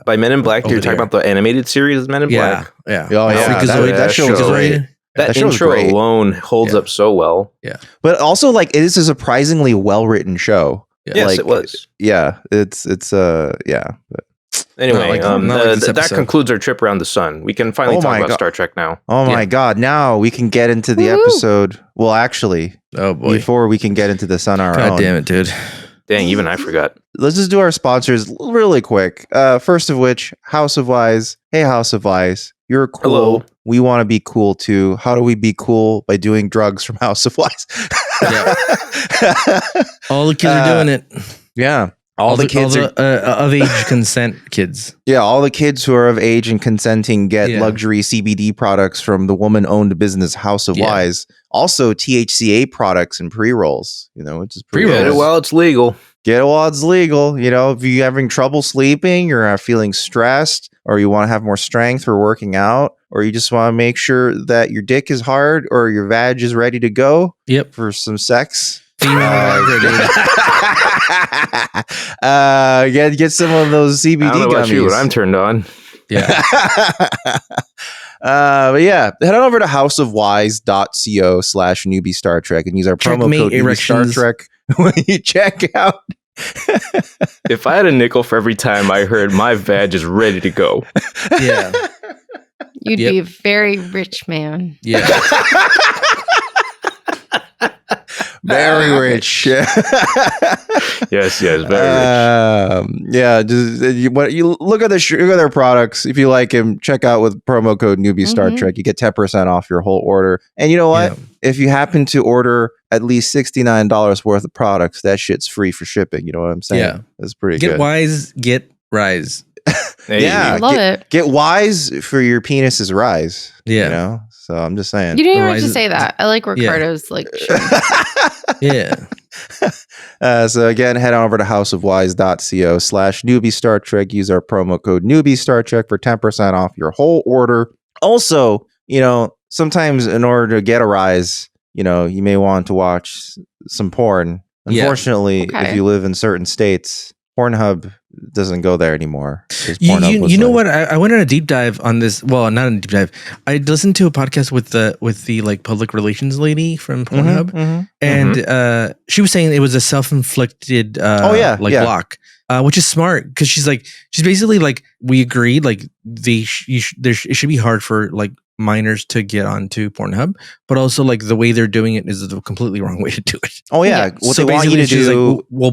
C: By Men in Black,
B: over
C: you're talking
B: there.
C: about the animated series Men in Black.
B: Yeah.
D: Oh yeah,
B: Freakazoid.
D: that show was
C: show.
D: great.
C: That
D: That show's
C: intro
D: great.
C: alone holds
B: Yeah.
C: up so well.
D: But also, like, it is a surprisingly well written show.
C: Yes,
D: Like,
C: it was.
D: Yeah, it's yeah. But,
C: Anyway,
B: not like this
C: that
B: episode.
C: concludes our trip around the sun. We can finally
D: Oh
C: talk
D: my
C: about
D: God.
C: Star Trek now.
D: oh my
B: Yeah.
D: god, now we can get into the
A: Woo-hoo.
D: episode. Well, actually,
B: Oh boy.
D: before we can get into this on our
B: God
D: own,
B: damn it, dude.
C: Dang, even I forgot.
D: let's just do our sponsors really quick. First of which, House of Wise. Hey, House of Wise, you're cool.
C: Hello.
D: We want to be cool too. How do we be cool? By doing drugs from House of Wise.
B: All the kids are doing it.
D: Yeah. All the kids are
B: of age consent kids.
D: Yeah, all the kids who are of age and consenting get
B: Yeah.
D: luxury CBD products from the woman-owned business House of
B: Yeah.
D: Wise. Also, THCA products and pre-rolls, which is pretty
B: Pre-rolls.
C: Get it while it's legal.
D: Get it while it's legal. If you're having trouble sleeping, you're feeling stressed, or you want to have more strength for working out, or you just want to make sure that your dick is hard or your vag is ready to go
B: Yep.
D: for some sex. Get some of those CBD
C: I don't know about
D: gummies.
C: you, but I'm turned on.
B: Yeah.
D: But yeah, head on over to houseofwise.co/newbie Star Trek and use our promo
B: Checkmate
D: code Newbie Star
B: erections.
D: Trek when you check out.
C: If I had a nickel for every time I heard my vag is ready to go.
B: Yeah.
A: You'd
B: Yep.
A: be a very rich man.
B: Yeah.
D: Very rich.
C: Yes, very rich.
D: Yeah, just you look at their products. If you like them, check out with promo code Newbie Star Trek. You get 10% off your whole order. And you know what?
B: Yeah.
D: If you happen to order at least $69 worth of products, that shit's free for shipping. You know what I'm saying?
B: Yeah.
D: That's pretty
B: Get
D: good.
B: wise, get rise.
C: Hey,
D: Yeah.
A: I love it.
D: Get wise for your penis's rise.
B: Yeah.
D: You know? So I'm just saying.
A: You didn't even have
B: Rise-
A: to say that. I like Ricardo's like.
B: Yeah.
D: So again, head on over to houseofwise.co/newbie Star Trek. Use our promo code Newbie Star Trek for 10% off your whole order. Also, sometimes in order to get a rise, you may want to watch some porn.
B: Yeah.
D: Unfortunately,
A: Okay.
D: if you live in certain states, Pornhub doesn't go there anymore. 'Cause
B: You
D: Pornhub was
B: know
D: like-
B: what? I went on a deep dive on this. Well, not a deep dive. I listened to a podcast with the like public relations lady from Pornhub, and she was saying it was a self-inflicted block, which is smart because she's basically like, we agreed like it should be hard for like minors to get onto Pornhub, but also like the way they're doing it is the completely wrong way to do it.
D: Oh yeah, what
B: So
D: they want you to
B: basically she's
D: do.
B: like, we'll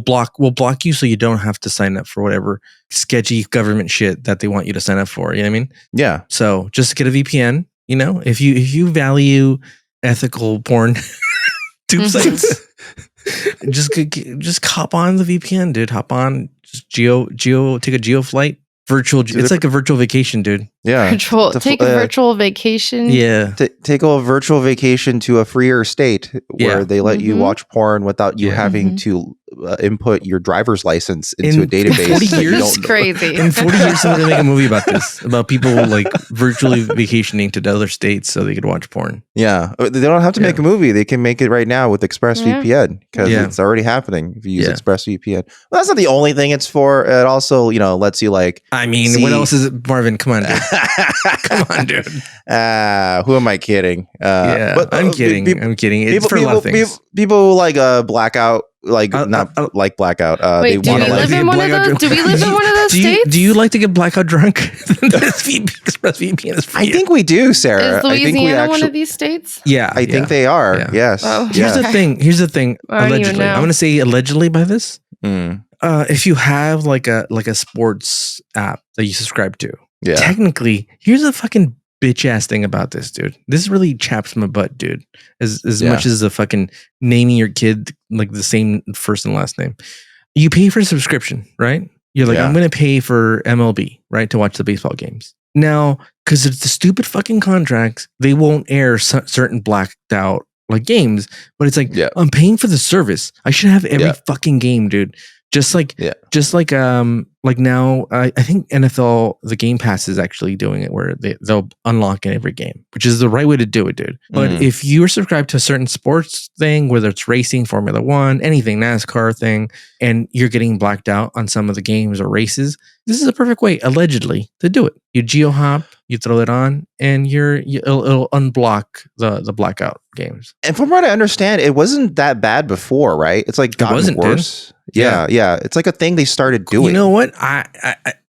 B: block you so you don't have to sign up for whatever sketchy government shit that they want you to sign up for. You know what I mean?
D: Yeah.
B: So just get a VPN. If you value ethical porn tube sites, just hop on the VPN, dude. Hop on, just take a geo flight. It's like a virtual vacation, dude.
D: Yeah.
A: Take a virtual vacation.
B: Yeah.
D: Take a virtual vacation to a freer state where they let you watch porn without you having to input your driver's license into a database.
B: 40
D: that you
B: years?
D: don't
A: It's crazy.
B: In 40 years, somebody make a movie about this, about people like virtually vacationing to other states so they could watch porn.
D: Yeah. They don't have to make a movie. They can make it right now with ExpressVPN because it's already happening if you use ExpressVPN. Well, that's not the only thing it's for. It also, lets you like...
B: I mean, what else is it, Marvin? Come on, dude. Come on, dude.
D: Who am I kidding?
B: But I'm kidding. I'm kidding. It's for a lot of things.
D: People like blackout, not like blackout.
A: Wait, do we live in one of those? Do we live in one of those states?
B: Do you like to get blackout drunk? ExpressVPN is free.
D: I think we do, Sarah.
A: Is Louisiana one of these states?
B: Yeah,
D: I think they are.
B: Yeah.
D: Yes.
A: Oh.
B: Here's the thing.
A: I don't even
B: Allegedly,
A: know.
B: I'm going to say allegedly by this.
D: Mm.
B: If you have like a sports app that you subscribe to,
D: Yeah.
B: technically, here's a fucking bitch ass thing about this, dude. This really chaps my butt, dude. As much as the fucking naming your kid like the same first and last name. You pay for a subscription, right? You're like, I'm going to pay for MLB, right, to watch the baseball games. Now, because it's the stupid fucking contracts, they won't air certain blacked out like games. But it's like, I'm paying for the service. I should have every fucking game, dude. Just like now, I think NFL, the Game Pass is actually doing it where they'll unlock in every game, which is the right way to do it, dude. But if you are subscribed to a certain sports thing, whether it's racing, Formula One, anything, NASCAR thing, and you're getting blacked out on some of the games or races, this is a perfect way, allegedly, to do it. You geo-hop, you throw it on, and it'll unblock the blackout games.
D: And from what I understand, it wasn't that bad before, right? It's like gotten worse. Dude. Yeah. It's like a thing they started doing.
B: You know what? I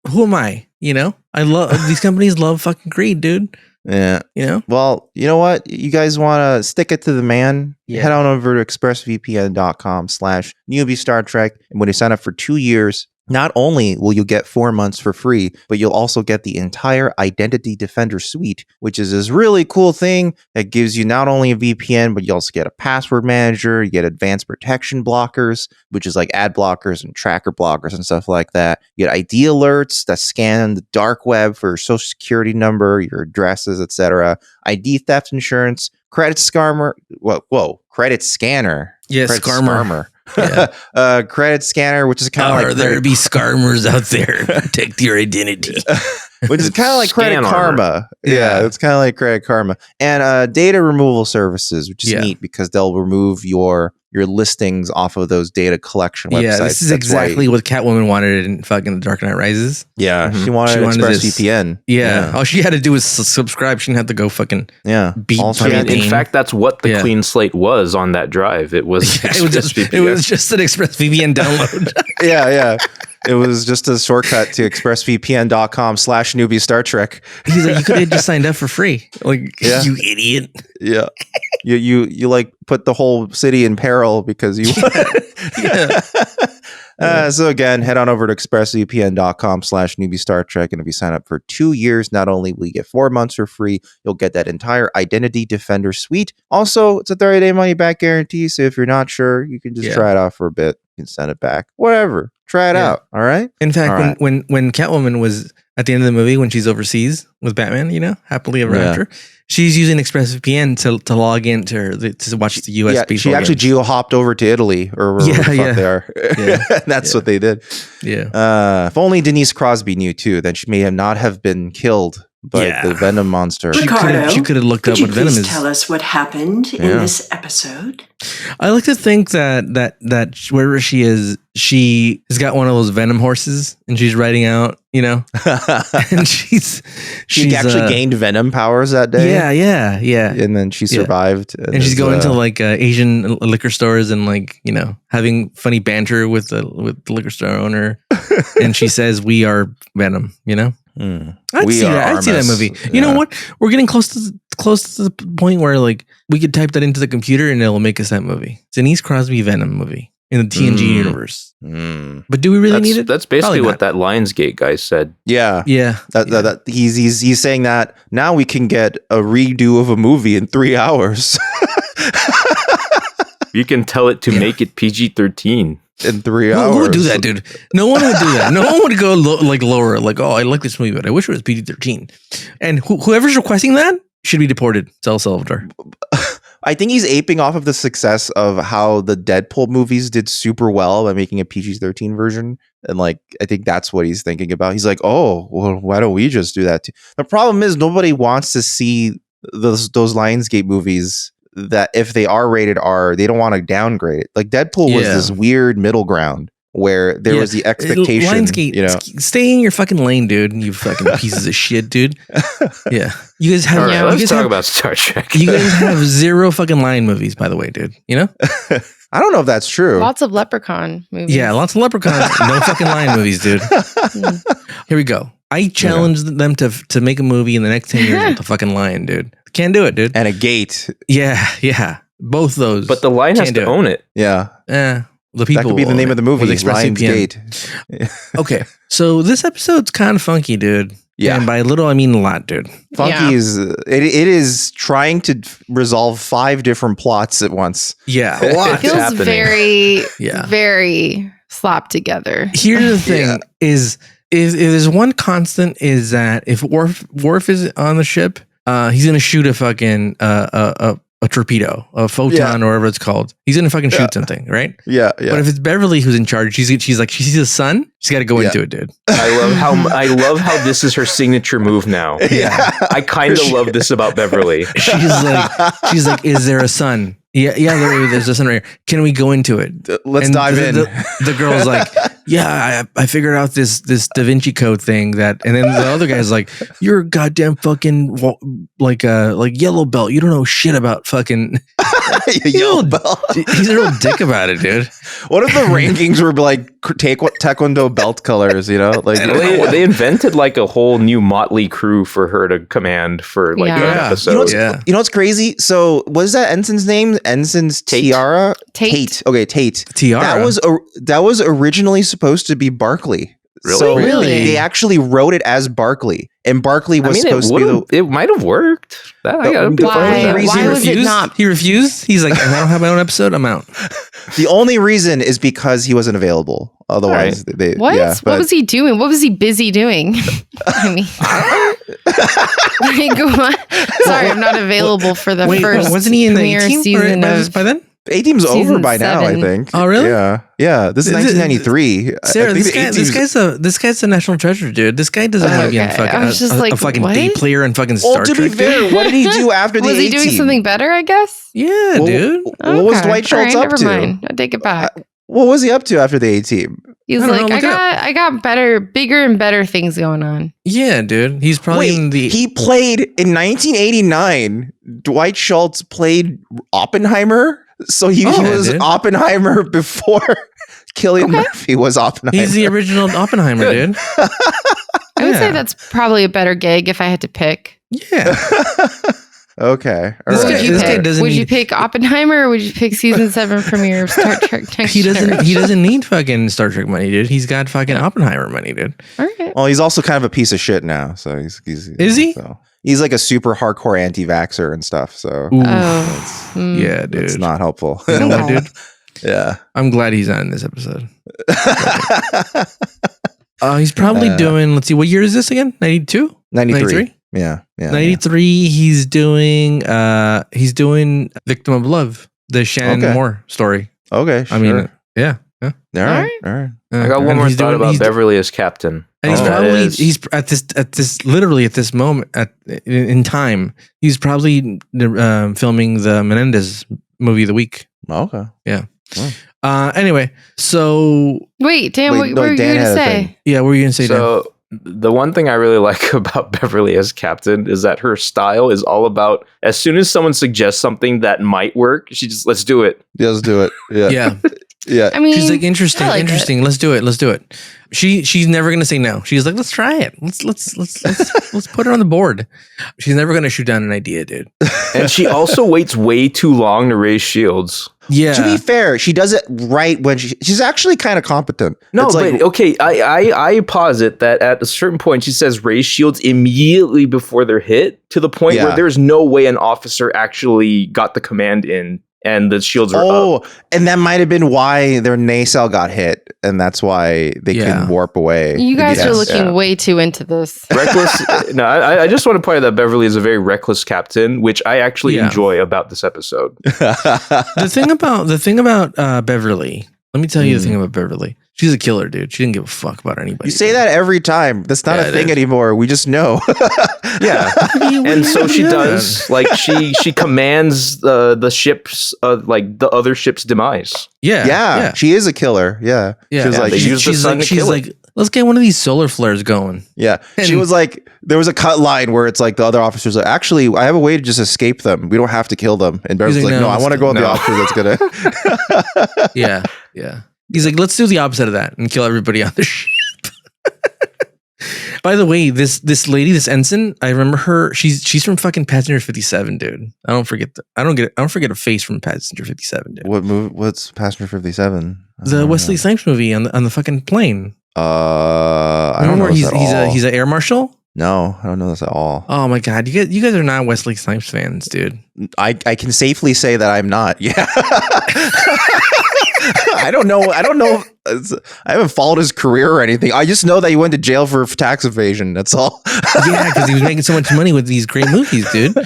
B: who am I? I love these companies. Love fucking greed, dude.
D: Yeah. Well, you know what? You guys want to stick it to the man? Head on over to expressvpn.com/newbie Star Trek, and when you sign up for 2 years, not only will you get 4 months for free, but you'll also get the entire Identity Defender suite, which is this really cool thing that gives you not only a VPN, but you also get a password manager, you get advanced protection blockers, which is like ad blockers and tracker blockers and stuff like that. You get ID alerts that scan the dark web for your social security number, your addresses, etc. ID theft insurance, credit scanner. Credit scanner.
B: Yes,
D: Scarmer. Credit scanner, which is kind of like
B: there be scarmers out there protect your identity,
D: which is kind of like Credit Karma.
B: Yeah,
D: it's kind of like Credit Karma, and data removal services, which is neat because they'll remove your your listings off of those data collection websites.
B: Yeah, this is exactly what Catwoman wanted in fucking The Dark Knight Rises.
D: Yeah, she wanted ExpressVPN.
B: Yeah, all she had to do was subscribe. She didn't have to go fucking beat.
C: In fact, that's what the clean slate was on that drive. It was
B: it was just an ExpressVPN download.
D: yeah. It was just a shortcut to expressvpn.com/newbie Star Trek.
B: He's like, you could have just signed up for free. Like, you idiot.
D: Yeah. You like put the whole city in peril because you so again, head on over to expressvpn.com/newbie Star Trek. And if you sign up for 2 years, not only will you get 4 months for free, you'll get that entire Identity Defender suite. Also, it's a 30-day money back guarantee. So if you're not sure, you can just try it out for a bit. You can send it back. Whatever. Try it out. All right.
B: In fact, when Catwoman was at the end of the movie, when she's overseas with Batman, happily ever after, she's using ExpressVPN to log in to watch the US people.
D: She actually geo-hopped over to Italy or wherever the fuck they are. That's what they did.
B: Yeah.
D: If only Denise Crosby knew too, then she may not have been killed by the Venom monster.
E: Ricardo,
B: she could have looked up what Venom is.
E: Tell us what happened in this episode.
B: I like to think that wherever she is, she has got one of those Venom horses, and she's riding out. And she
D: actually gained Venom powers that day.
B: Yeah.
D: And then she survived.
B: And she's going to like Asian liquor stores and having funny banter with the liquor store owner. And she says, "We are Venom." I'd see that movie. You know what? We're getting close to the point where we could type that into the computer and it'll make us that movie. Denise Crosby Venom movie in the TNG universe. But do we really need it?
C: That's basically what that Lionsgate guy said.
D: Yeah. That he's saying that now we can get a redo of a movie in 3 hours.
C: You can tell it to make it PG-13.
D: In 3 hours.
B: Who would do that, dude? No one would do that. No one would go lower. Like, oh, I like this movie, but I wish it was PG-13. And whoever's requesting that should be deported to El Salvador.
D: I think he's aping off of the success of how the Deadpool movies did super well by making a PG-13 version. And I think that's what he's thinking about. He's like, oh, well, why don't we just do that too? The problem is nobody wants to see those Lionsgate movies that if they are rated R, they don't want to downgrade it. Like Deadpool was this weird middle ground where there was the expectation.
B: Lionsgate, stay in your fucking lane, dude. You fucking pieces of shit, dude. Yeah. You guys have.
C: All right, let's talk about Star Trek.
B: You guys have 0 fucking Lion movies, by the way, dude.
D: I don't know if that's true.
A: Lots of Leprechaun movies.
B: Yeah, lots of Leprechauns. No fucking Lion movies, dude. Here we go. I challenge them to make a movie in the next 10 years with the fucking Lion, dude. Can't do it, dude.
D: And a gate.
B: Yeah. Both those.
C: But the Lion has to own it.
D: Yeah.
B: The people.
D: That could be the name of the movie. Lion's Gate.
B: Okay. So this episode's kind of funky, dude.
D: Yeah.
B: And by little, I mean a lot, dude.
D: Funky is it is trying to resolve 5 different plots at once.
B: Yeah. A lot.
A: It feels
B: happening.
A: very slapped together.
B: Here's the thing is if there's one constant is that if Worf is on the ship, he's gonna shoot a fucking a torpedo, a photon, or whatever it's called. He's gonna fucking shoot something, right?
D: Yeah.
B: But if it's Beverly who's in charge, she's like, she sees the sun, she's got to go into it, dude.
C: I love how this is her signature move now.
D: Yeah,
C: I kind of love this about Beverly.
B: She's like, is there a sun? Yeah, there's a sun right here. Can we go into it?
D: Let's dive in.
B: The girl's like, yeah, I figured out this Da Vinci Code thing and then the other guy's like, you're a goddamn fucking like yellow belt. You don't know shit about fucking
D: yellow belt.
B: He's a real dick about it, dude.
D: What if the rankings were like taekwondo belt colors? Like
C: they invented like a whole new motley crew for her to command for like an episode.
D: You know what's crazy? So what is that ensign's name? Ensign's Tiara? Tate. Okay, Tate.
B: Tiara.
D: That was originally supposed to be Barkley.
C: Really?
D: So
A: Really?
D: They actually wrote it as Barkley, and Barkley was supposed to be
C: it might have worked.
A: Why was it not?
B: He refused. He's like, I don't have my own episode. I'm out.
D: The only reason is because he wasn't available. Otherwise,
A: What? What was he doing? What was he busy doing? I mean, sorry, I'm not available for the first
B: wasn't he in the
A: premiere
B: 18th
A: season
B: by
A: of
B: then?
D: A-Team's over by now, I
A: 7.
D: think.
B: Oh, really?
D: Yeah. This is 1993.
B: Sarah, this guy's a national treasure, dude. This guy doesn't want to be on a fucking B player in fucking Star Trek.
D: To be fair, what did he do after the
A: Was he
D: A-Team?
A: doing something better, I guess?
B: Yeah, dude.
D: What was Dwight Schultz up to?
A: Never mind. I take it back.
D: What was he up to after the A-Team?
A: He's like, I got bigger and better things going on.
B: Yeah, dude. He's probably in the.
D: He played in 1989. Dwight Schultz played Oppenheimer. So he was dude. Oppenheimer before Cillian Murphy was Oppenheimer.
B: He's the original Oppenheimer, dude.
A: I would say that's probably a better gig if I had to pick.
B: Yeah.
D: Okay.
A: Would you pick Oppenheimer or would you pick season 7 premiere of Star Trek Next Generation?
B: He doesn't need fucking Star Trek money, dude. He's got fucking Oppenheimer money, dude.
A: All right.
D: Well, he's also kind of a piece of shit now. So he's
B: is he?
D: So. He's like a super hardcore anti-vaxxer and stuff. So
B: yeah, dude,
D: it's not helpful.
B: You know what, dude?
D: Yeah,
B: I'm glad he's not in this episode. He's probably doing. Let's see, what year is this again? 92,
D: 93. Yeah.
B: 93. He's doing. Victim of Love, the Shannon Moore story.
D: Okay, sure.
B: I mean, yeah.
D: All right.
C: I got one more thought about Beverly as captain.
B: And he's at this moment in time, he's probably filming the Menendez movie of the week.
D: Okay.
B: Yeah. Anyway, so
A: wait, Dan, what were you going to say?
B: Yeah, what were you going to say?
C: So the one thing I really like about Beverly as captain is that her style is all about, as soon as someone suggests something that might work, she just, let's do it.
D: Yeah, let's do it. Yeah.
B: Yeah.
D: Yeah.
A: I mean,
B: she's like, interesting. Let's do it. She's never gonna say no. She's like, let's try it. Let's put her on the board. She's never gonna shoot down an idea, dude.
C: And she also waits way too long to raise shields.
B: Yeah.
D: To be fair, she does it right when she's actually kind of competent.
C: No, but okay, I posit that at a certain point she says raise shields immediately before they're hit, to the point where there's no way an officer actually got the command in and the shields are up.
D: And that might have been why their nacelle got hit, and that's why they couldn't warp away.
A: You guys are looking way too into this.
C: Reckless. No, I just want to point out that Beverly is a very reckless captain, which I actually enjoy about this episode.
B: The thing about Beverly. Let me tell you the thing about Beverly. She's a killer, dude. She didn't give a fuck about anybody.
D: You say that every time. That's not a thing anymore. We just know.
C: Yeah. And so she does. Like she commands the ships, like the other ship's demise.
D: Yeah. She is a killer. Yeah.
B: She's like, let's get one of these solar flares going.
D: Yeah. And she was like, there was a cut line where it's like the other officers are like, actually, I have a way to just escape them. We don't have to kill them. And Beverly's like, no, I want to go with the officer that's gonna.
B: Yeah. He's like, let's do the opposite of that and kill everybody on the ship. By the way, this lady, this ensign, I remember her. She's from fucking Passenger 57, dude. I don't forget a face from Passenger 57, dude.
D: What movie? What's Passenger 57?
B: The Wesley Snipes movie on the fucking plane.
D: I don't know.
B: He's an air marshal.
D: No, I don't know this at all.
B: Oh my god, you guys are not Wesley Snipes fans, dude.
D: I can safely say that I'm not. Yeah. I don't know. I haven't followed his career or anything. I just know that he went to jail for tax evasion. That's all.
B: Yeah, because he was making so much money with these great movies, dude.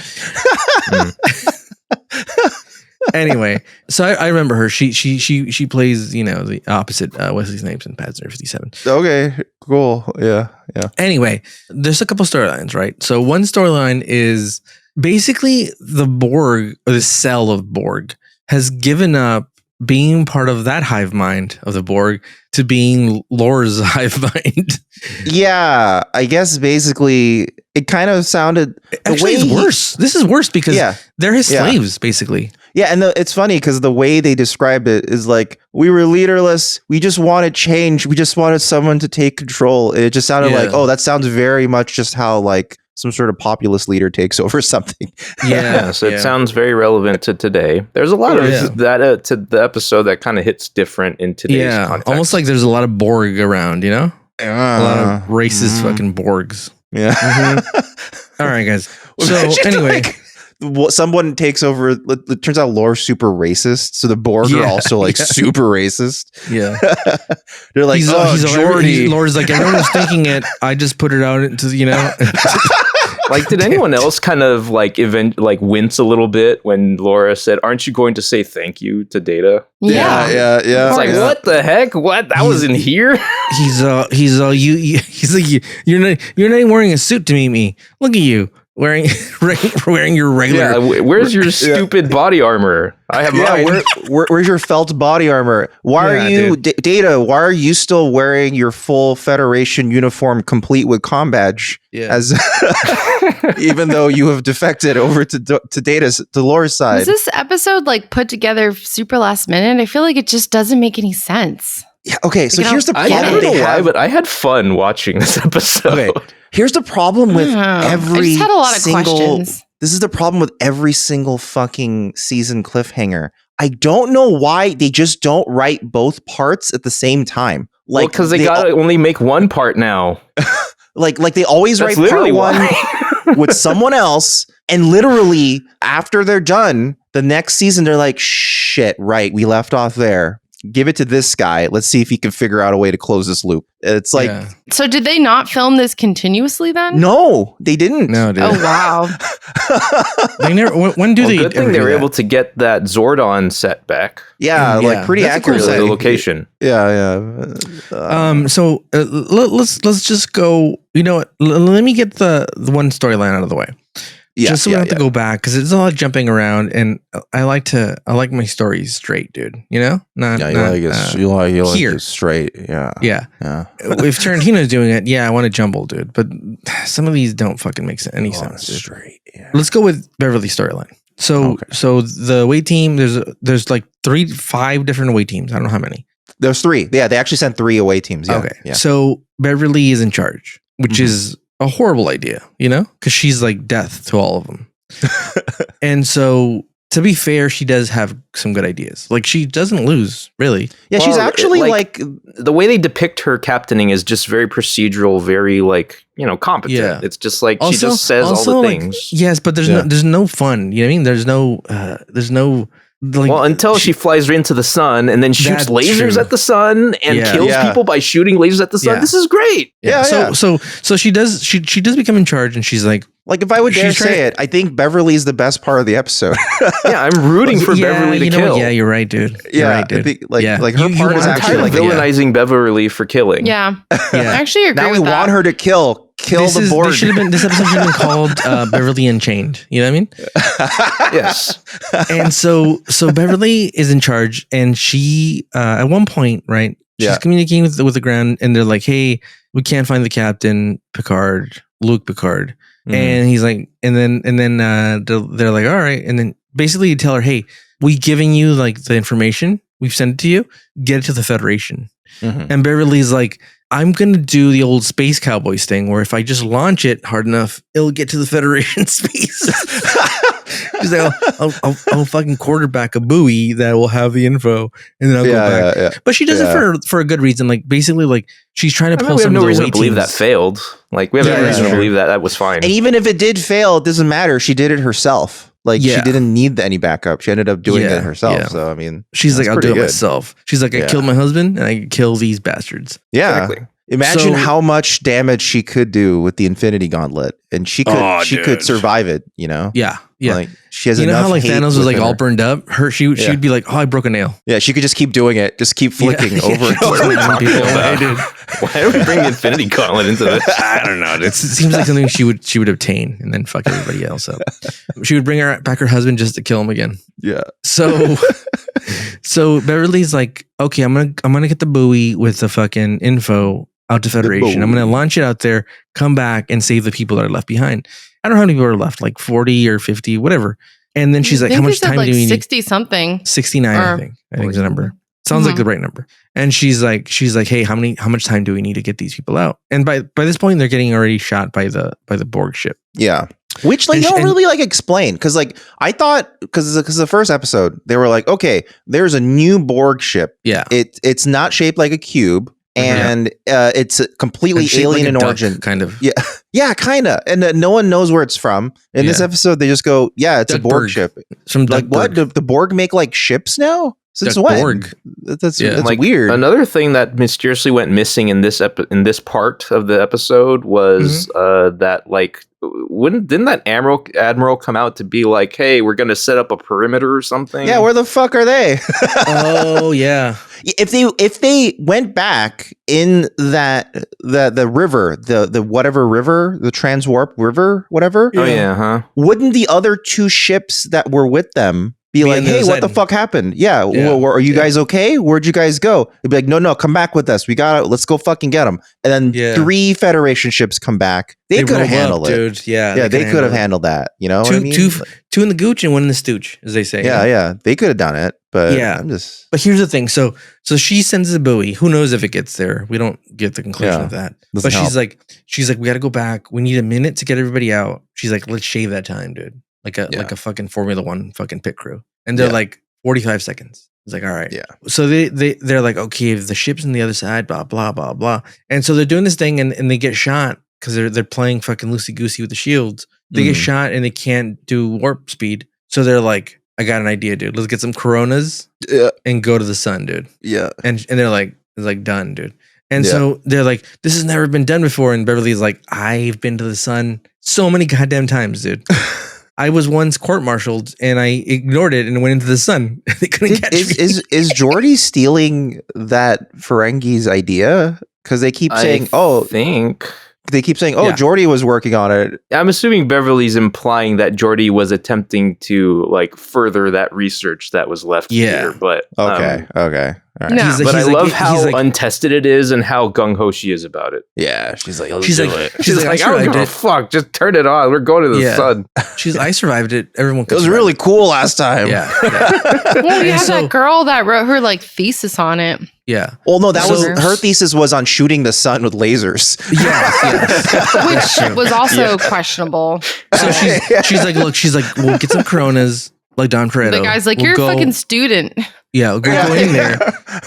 B: Anyway, so I remember her. She plays, the opposite Wesley Snipes in Passenger 57.
D: Okay, cool. Yeah.
B: Anyway, there's a couple storylines, right? So one storyline is basically the Borg, or the cell of Borg, has given up being part of that hive mind of the Borg to being Lore's hive mind. Yeah,
D: I guess basically it kind of sounded.
B: Actually, it's worse. This is worse because they're his slaves, basically.
D: Yeah, and it's funny because the way they described it is like, we were leaderless. We just wanted change. We just wanted someone to take control. It just sounded like, that sounds very much just how like some sort of populist leader takes over something.
C: So it sounds very relevant to today. There's a lot of that to the episode that kind of hits different in today's context.
B: Almost like there's a lot of Borg around, a lot of racist fucking Borgs.
D: Yeah.
B: All right, guys. So anyway.
D: Someone takes over. It turns out Lore's super racist, so the Borg are also like super racist.
B: Yeah,
D: they're like,
B: Jordy. Lore's like, everyone was thinking it. I just put it out into
C: Like, did anyone else kind of like wince a little bit when Laura said, "Aren't you going to say thank you to Data?"
D: Yeah.
C: It's like, what the heck? What? That was in here?
B: He's like, you're not even wearing a suit to meet me. Look at you wearing your regular.
C: Yeah, where's your stupid body armor? I have mine.
D: Where's your felt body armor? Why are you Data? Why are you still wearing your full Federation uniform, complete with comm badge?
B: Yeah.
D: As even though you have defected over to Laura's side.
A: Was this episode like put together super last minute? I feel like it just doesn't make any sense.
D: Yeah, okay, so here's the
C: I
D: problem.
C: don't know why, but I had fun watching this episode.
D: Okay, here's the problem with every
A: I just had a lot of
D: single.
A: questions.
D: This is the problem with every single fucking season cliffhanger. I don't know why they just don't write both parts at the same time. Like,
C: because they gotta only make one part now.
D: like they always
C: That's
D: write part
C: literally
D: one
C: why.
D: with someone else, and literally after they're done, the next season they're like, shit, right, we left off there. Give it to this guy. Let's see if he can figure out a way to close this loop. It's like,
A: So did they not film this continuously then?
D: no, they didn't.
B: No, dude.
A: Oh wow.
B: They never. When do they?
C: Good thing they were able to get that Zordon set back.
D: Yeah, like pretty
B: That's a cool
D: accurately.
C: The location.
D: Yeah.
B: So let's just go. You know what? Let me get the one storyline out of the way.
D: Yeah,
B: just so we don't have to go back, because it's a lot of jumping around, and I like my stories straight, dude. You know,
D: you like
B: here.
D: it straight. Yeah.
B: If Tarantino's doing it, I want to jumble, dude. But some of these don't fucking make any sense. Dude.
D: Straight. Yeah.
B: Let's go with Beverly storyline. So the away team, there's like 5 different away teams. I don't know how many.
D: There's 3. Yeah, they actually sent 3 away teams. Yeah.
B: Okay.
D: Yeah.
B: So Beverly is in charge, which is a horrible idea, you know, because she's like death to all of them. And so, to be fair, she does have some good ideas. Like, she doesn't lose, really.
D: Yeah, she's actually like
C: the way they depict her captaining is just very procedural, very competent.
B: Yeah.
C: It's just like she just says all the things.
B: Yes, but there's no fun. You know what I mean? There's no. Like,
C: well, until she flies into the sun and then shoots lasers at the sun and kills people by shooting lasers at the sun. This is great.
B: So she does become in charge, and she's like
D: if I would dare say it, I think Beverly's the best part of the episode.
C: Yeah, I'm rooting for Beverly to kill.
B: Yeah, you're right, dude.
D: You're right, dude. Like her part is actually like
C: villainizing Beverly for killing.
A: Yeah. I actually agree
D: now
A: with
D: we want her to kill the board.
B: This episode should have been called Beverly Unchained. You know what I mean?
C: Yes.
B: And so Beverly is in charge, and she at one point, right? She's communicating with the ground, and they're like, "Hey, we can't find the captain, Luke Picard." And he's like, and then they're like, all right. And then basically you tell her, hey, we giving you like the information. We've sent it to you. Get it to the Federation. And Beverly's like, I'm going to do the old Space Cowboys thing where if I just launch it hard enough, it'll get to the Federation space. She's like, I'll fucking quarterback a buoy that will have the info, and then I'll go back. Yeah. But she does it for a good reason. Like, basically, like, she's trying to pull
C: we have
B: some
C: no
B: of the
C: reason
B: away
C: to believe
B: teams.
C: that failed. Like, we have no reason to believe that was fine.
D: And even if it did fail, it doesn't matter. She did it herself. Like, she didn't need any backup. She ended up doing it herself. So, I mean,
B: she's like, I'll do it myself. She's like, I killed my husband, and I can kill these bastards.
D: Yeah.
C: Exactly.
D: Imagine how much damage she could do with the Infinity Gauntlet, and she could survive it. You know?
B: Yeah.
D: Like, she has
B: you know
D: enough
B: how like
D: hate
B: Thanos was like
D: within
B: all
D: her.
B: burned up. She'd be like, oh, I broke a nail.
D: Yeah, she could just keep doing it, just keep flicking over and
C: What are we
D: over.
C: talking about? Why are we bringing Infinity Gauntlet into this?
B: I don't know. It seems like something she would obtain and then fuck everybody else up. She would bring back her husband just to kill him again.
D: Yeah.
B: So Beverly's like, okay, I'm gonna get the buoy with the fucking info out to Federation. I'm gonna launch it out there, come back, and save the people that are left behind. I don't know how many people are left, like 40 or 50, whatever. And then she's like, how much time do we need?
A: 60 something.
B: 69, I think is the number. Sounds like the right number. And she's like, hey, how much time do we need to get these people out? And by this point, they're getting already shot by the Borg ship.
D: Yeah. Which they don't really like explain. Cause like I thought, cause the first episode, they were like, okay, there's a new Borg ship.
B: Yeah.
D: It's not shaped like a cube. And it's completely alien
B: like
D: in
B: duck,
D: origin.
B: kind of.
D: Yeah, kind of. And no one knows where it's from. In this episode, they just go, yeah, it's a Borg ship.
B: From
D: like, what? The Borg make like ships now? Since when?
B: Borg.
D: That's
C: like,
D: weird.
C: Another thing that mysteriously went missing in this part of the episode was that like didn't that admiral come out to be like, hey, we're gonna set up a perimeter or something?
D: Yeah, where the fuck are they?
B: Oh yeah.
D: If they went back in the river, the whatever river, the transwarp river, whatever.
C: Oh yeah, huh?
D: Wouldn't the other two ships that were with them be like, hey, what the fuck happened? Yeah, are you guys okay? Where'd you guys go? They'd be like, no, come back with us. Let's go fucking get them. And then 3 Federation ships come back. They could have handled it,
B: dude. Yeah,
D: they could have handled that. You know,
B: two,
D: what I mean?
B: two in the gooch and one in the stooch, as they say.
D: Yeah, they could have done it. But
B: yeah, But here's the thing. So she sends the buoy. Who knows if it gets there? We don't get the conclusion of that. But she's like, we got to go back. We need a minute to get everybody out. She's like, let's shave that time, dude. Like a fucking Formula One fucking pit crew. And they're like 45 seconds. It's like, all right.
D: Yeah.
B: So they're like, okay, if the ship's on the other side, blah, blah, blah, blah. And so they're doing this thing and they get shot because they're playing fucking loosey-goosey with the shields. They get shot and they can't do warp speed. So they're like, I got an idea, dude. Let's get some Coronas and go to the sun, dude.
D: Yeah.
B: And they're like, it's like done, dude. And so they're like, this has never been done before. And Beverly's like, I've been to the sun so many goddamn times, dude. I was once court-martialed and I ignored it and went into the sun. They couldn't catch me.
D: Is Geordi stealing that Ferengi's idea? Because they keep saying, Geordi was working on it.
C: I'm assuming Beverly's implying that Geordi was attempting to like further that research that was left here. But
D: okay. All right.
A: No.
C: But I love how untested it is and how gung-ho she is about it.
D: Yeah, she's like,
C: she's like, I don't give a fuck. Just turn it on. We're going to the sun.
B: I survived it. Everyone.
D: It was really cool last time.
B: Yeah.
A: Well, you had that girl that wrote her like thesis on it.
B: Yeah.
D: Well, no, that was her thesis was on shooting the sun with lasers.
B: Yes.
A: Which was also questionable.
B: So she's like, we'll get some Coronas. Like Don Toretto.
A: The guy's like, you're a fucking student.
B: Yeah, we'll go in there.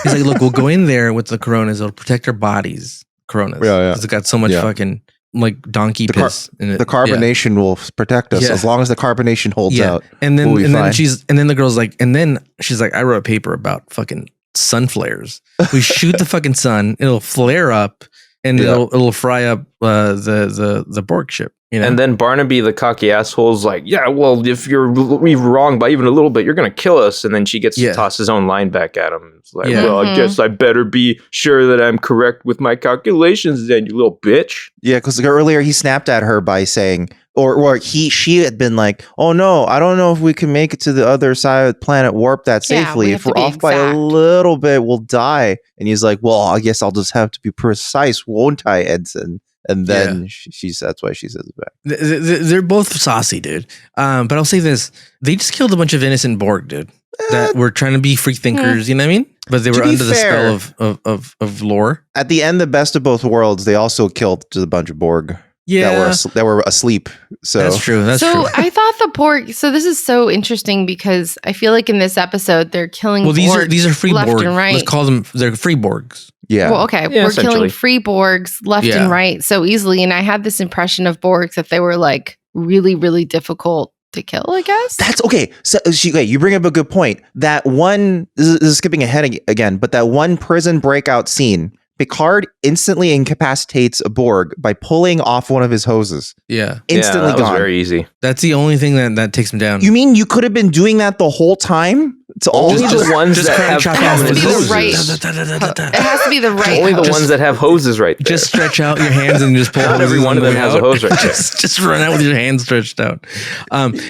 B: He's like, look, we'll go in there with the Coronas. It'll protect our bodies. Coronas.
D: Yeah.
B: It's got so much fucking like donkey piss in it.
D: The carbonation will protect us as long as the carbonation holds out.
B: And then the girl's like, and then she's like, I wrote a paper about fucking sun flares. We shoot the fucking sun, it'll flare up, and it'll fry up the Borg ship. You know?
C: And then Barnaby, the cocky asshole's like, yeah, well, if you're wrong by even a little bit, you're going to kill us. And then she gets to toss his own line back at him. It's like, well, I guess I better be sure that I'm correct with my calculations then, you little bitch.
D: Yeah, because earlier he snapped at her by saying, she had been like, oh no, I don't know if we can make it to the other side of the planet warp that safely. If we're off by a little bit, we'll die. And he's like, well, I guess I'll just have to be precise, won't I, Edson? And then that's why she says it back.
B: They're both saucy, dude. But I'll say this: they just killed a bunch of innocent Borg, dude, that were trying to be free thinkers. You know what I mean? But they were under the spell of lore.
D: At the end, the best of both worlds, they also killed just a bunch of Borg.
B: Yeah,
D: that were asleep. So
B: that's true.
A: So I thought the Borg. So this is so interesting because I feel like in this episode they're killing.
B: Well,
A: Borg
B: these are free
A: left
B: Borg.
A: and right.
B: Let's call them. They're free Borgs.
D: Yeah.
A: Well, okay.
C: Yeah,
A: we're killing free Borgs left and right so easily, and I had this impression of Borgs that they were like really, really difficult to kill. I guess
D: that's okay. So you bring up a good point. That one this is skipping ahead again, but that one prison breakout scene. Picard instantly incapacitates a Borg by pulling off one of his hoses.
B: Yeah.
D: Instantly
C: that
D: gone.
C: Was very easy.
B: That's the only thing that takes him down.
D: You mean you could have been doing that the whole time? It's only
C: the ones that have
A: hoses. It has to be the right.
C: Only the ones that have hoses right there.
B: Just stretch out your hands and just pull.
C: Not every one of them has a hose right there.
B: just run out with your hands stretched out.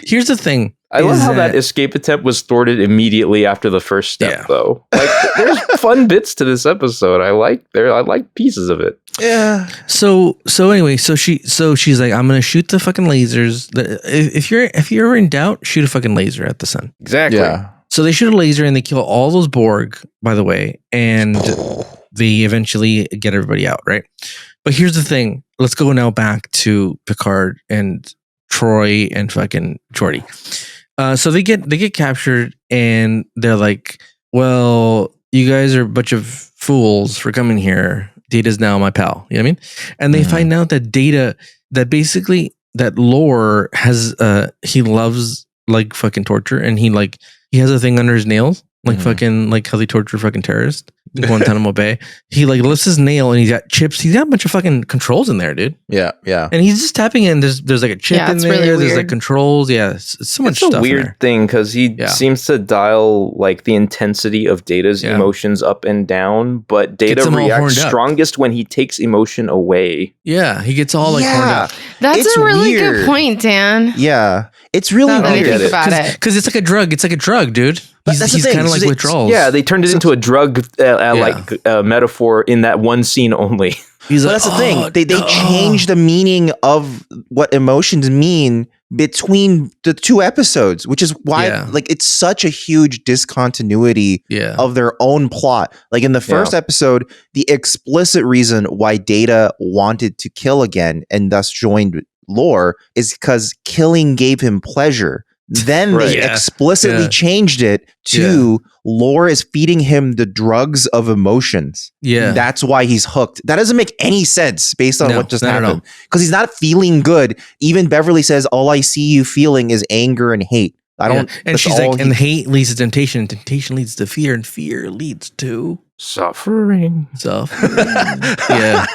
B: Here's the thing.
C: I love how that escape attempt was thwarted immediately after the first step, though. Like, there's fun bits to this episode. I like pieces of it.
D: Yeah.
B: So anyway, she's like, I'm gonna shoot the fucking lasers. If you're in doubt, shoot a fucking laser at the sun.
C: Exactly.
D: Yeah.
B: So they shoot a laser and they kill all those Borg, by the way, and they eventually get everybody out, right? But here's the thing. Let's go now back to Picard and Troy and fucking Geordi. So they get captured and they're like, well, you guys are a bunch of fools for coming here. Data's now my pal. You know what I mean? And they find out that Data, that basically that Lore has, he loves like fucking torture and he has a thing under his nails like fucking like how they torture fucking terrorists in Guantanamo Bay. He like lifts his nail and he's got chips. He's got a bunch of fucking controls in there, dude.
D: Yeah.
B: And he's just tapping in. There's like a chip in there.
A: Really
B: there's
A: weird.
B: like controls. Yeah, it's so much
C: It's
B: stuff.
C: a weird thing because he seems to dial like the intensity of Data's emotions up and down, but Data reacts strongest when he takes emotion away.
B: Yeah, he gets all like horned up.
A: That's a really good point, Dan.
D: Yeah, it's really weird.
A: Think about it
B: because it's like a drug. It's like a drug, dude. He's kind of like withdrawals.
C: Yeah, they turned it into a drug like metaphor in that one scene only.
D: But that's the thing. They changed the meaning of what emotions mean between the two episodes, which is why like it's such a huge discontinuity of their own plot. Like in the first episode, the explicit reason why Data wanted to kill again and thus joined Lore is because killing gave him pleasure. Then they explicitly changed it to Lore is feeding him the drugs of emotions. Yeah. That's why he's hooked. That doesn't make any sense based on what just happened. Because he's not feeling good. Even Beverly says, all I see you feeling is anger and hate. I don't.
B: And she's like, and hate leads to temptation, and temptation leads to fear, and fear leads to
C: suffering.
B: Yeah.